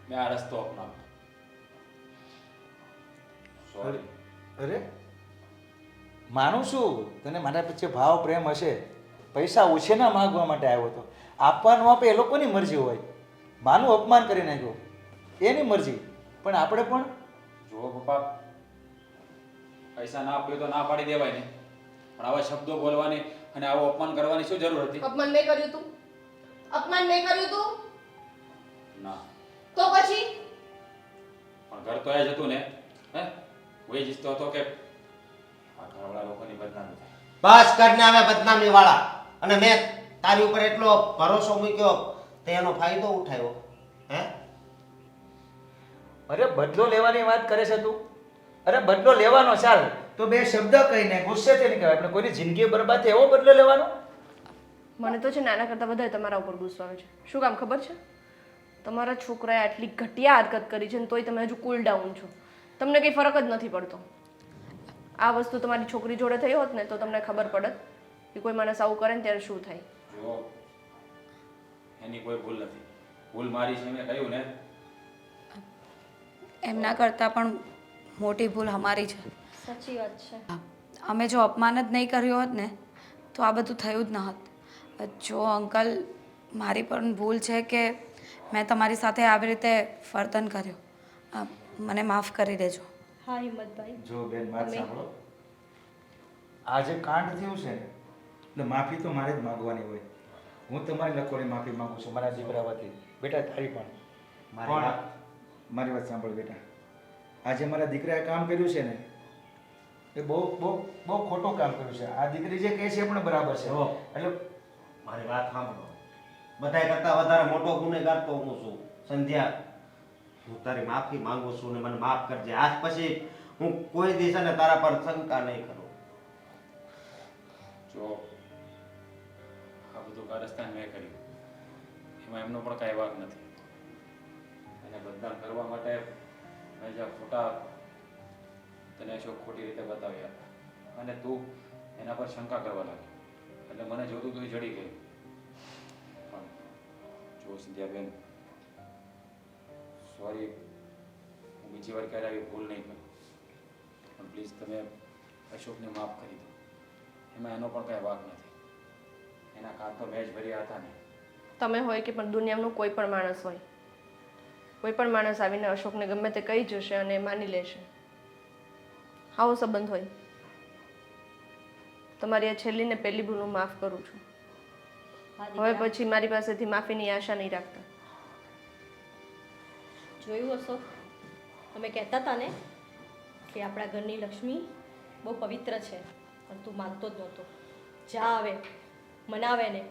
મેં આ રસ્તો અપનાવ્યો. સોરી. અરે માનું છું તને મારા પછી ભાવ પ્રેમ હશે, પૈસા ઉછેના માંગવા માટે આવ્યો હતો. આપવાનું આપે એ લોકોની મરજી હોય. માનું અપમાન કરી નાખ્યું એની મરજી, પણ આપણે પણ જુઓ પપ્પા, પૈસા ના આપ્યો તો ના પાડી દેવાય ને, પણ આવા શબ્દો બોલવાની અને આવું અપમાન કરવાની શું જરૂર હતી? અપમાન મેં કર્યું તું? અપમાન મેં કર્યું તું? ના. તો પછી પણ ઘર તો એ જ હતું ને. હે, હું એ જ ઈચ્છતો હતો કે આ ઘરવાળા લોકોની બદનામી થાય. બસ કરને આવે બદનામી વાળા. અને મેં તારી ઉપર એટલો ભરોસો મૂક્યો તે એનો ફાયદો ઉઠાવ્યો. હે? અરે બદલો લેવાની વાત કરે છે તું. અરે બદલો લેવાનો ચાલ તો બે શબ્દ કહીને ગુસ્સેથી નહીં કહેવાય. આપણે કોઈની જિંદગી બરબાદ થાય એવો બદલો લેવાનો? મને તો છે નાના કરતાં વધારે તમારા ઉપર ગુસ્સો આવે છે. શું કામ ખબર છે? તમારા છોકરાએ આટલી ઘટિયા હરકત કરી છે ને તોય તમે હજુ કુલ ડાઉન છો. તમને કંઈ ફરક જ નથી પડતો. આ વસ્તુ તમારી છોકરી જોડે થઈ હોત ને તો તમને ખબર પડત કે કોઈ માણસ આવું કરે ને ત્યારે શું થાય. જો એની કોઈ ભૂલ નથી, ભૂલ મારી છે. મેં કહ્યું ને, એમના કરતાં પણ મોટી ભૂલ અમારી છે. સાચી વાત છે. અમે જો અપમાન જ નહીં કર્યું હોત ને તો આ બધું થયું જ ન હોત. જો અંકલ, મારી પણ ભૂલ છે કે મેં તમારી સાથે આવી રીતે વર્તન કર્યું. મને માફ કરી દેજો. હા હિંમતભાઈ, જો બેન વાત સાંભળો, આ જે કાંડ થયું છે ને એટલે માફી તો મારે જ માંગવાની હોય. હું તમારી લખોની માફી માંગુ છું મારા દીકરા વતી. બેટા તારી પણ. મારી વાત મારી વાત સાંભળ બેટા. આજે મારા દીકરાએ કામ કર્યું છે ને એ બહુ બહુ બહુ ખોટું કામ કર્યું છે. આ દીકરી જે કહે છે એ પણ બરાબર છે. જો. એટલે મારી વાત સાંભળો. બધાય કરતાં વધારે મોટો ગુનેગાર તો હું છું. સંધ્યા, હું તારી માફી માંગુ છું ને મને માફ કરજે. આજ પછી હું કોઈ દિવસ ને તારા પર શંકા નહીં કરું. જો આ બધું કારસ્તાન મેં કર્યું એમાં એમનો પણ કાંઈ વાંક નથી. એને બદનામ કરવા માટે મેં જ્યાં ખોટા તને અશોક ખોટી રીતે બતાવ્યા અને તું એના પર શંકા કરવા લાગી એટલે મને જોતું તું જડી ગયું. પણ જો સિંધિયાબેન, સોરી, હું બીજી વાર ક્યારે આવી ભૂલ નહીં કરું. પણ પ્લીઝ તમે અશોકને માફ કરી દો. એમાં એનો પણ કાંઈ વાંક નથી. એના કાન તો મેં જ ભર્યા હતા ને. તમે હોય કે પણ દુનિયાનું કોઈ પણ માણસ હોય, કોઈ પણ માણસ આવીને અશોકને ગમે તે કહી જશે અને એ માની લેશે. આવો સંબંધ હોય. તમારી આ છેલ્લી ને પહેલી ભૂલ હું માફ કરું છું. હવે પછી મારી પાસેથી માફીની આશા નહીં રાખતા. જોયું અશોક, તમે કહેતા હતા ને કે આપણા ઘરની લક્ષ્મી બહુ પવિત્ર છે પણ તું માનતો જ નહોતો. જા આવે મનાવે ને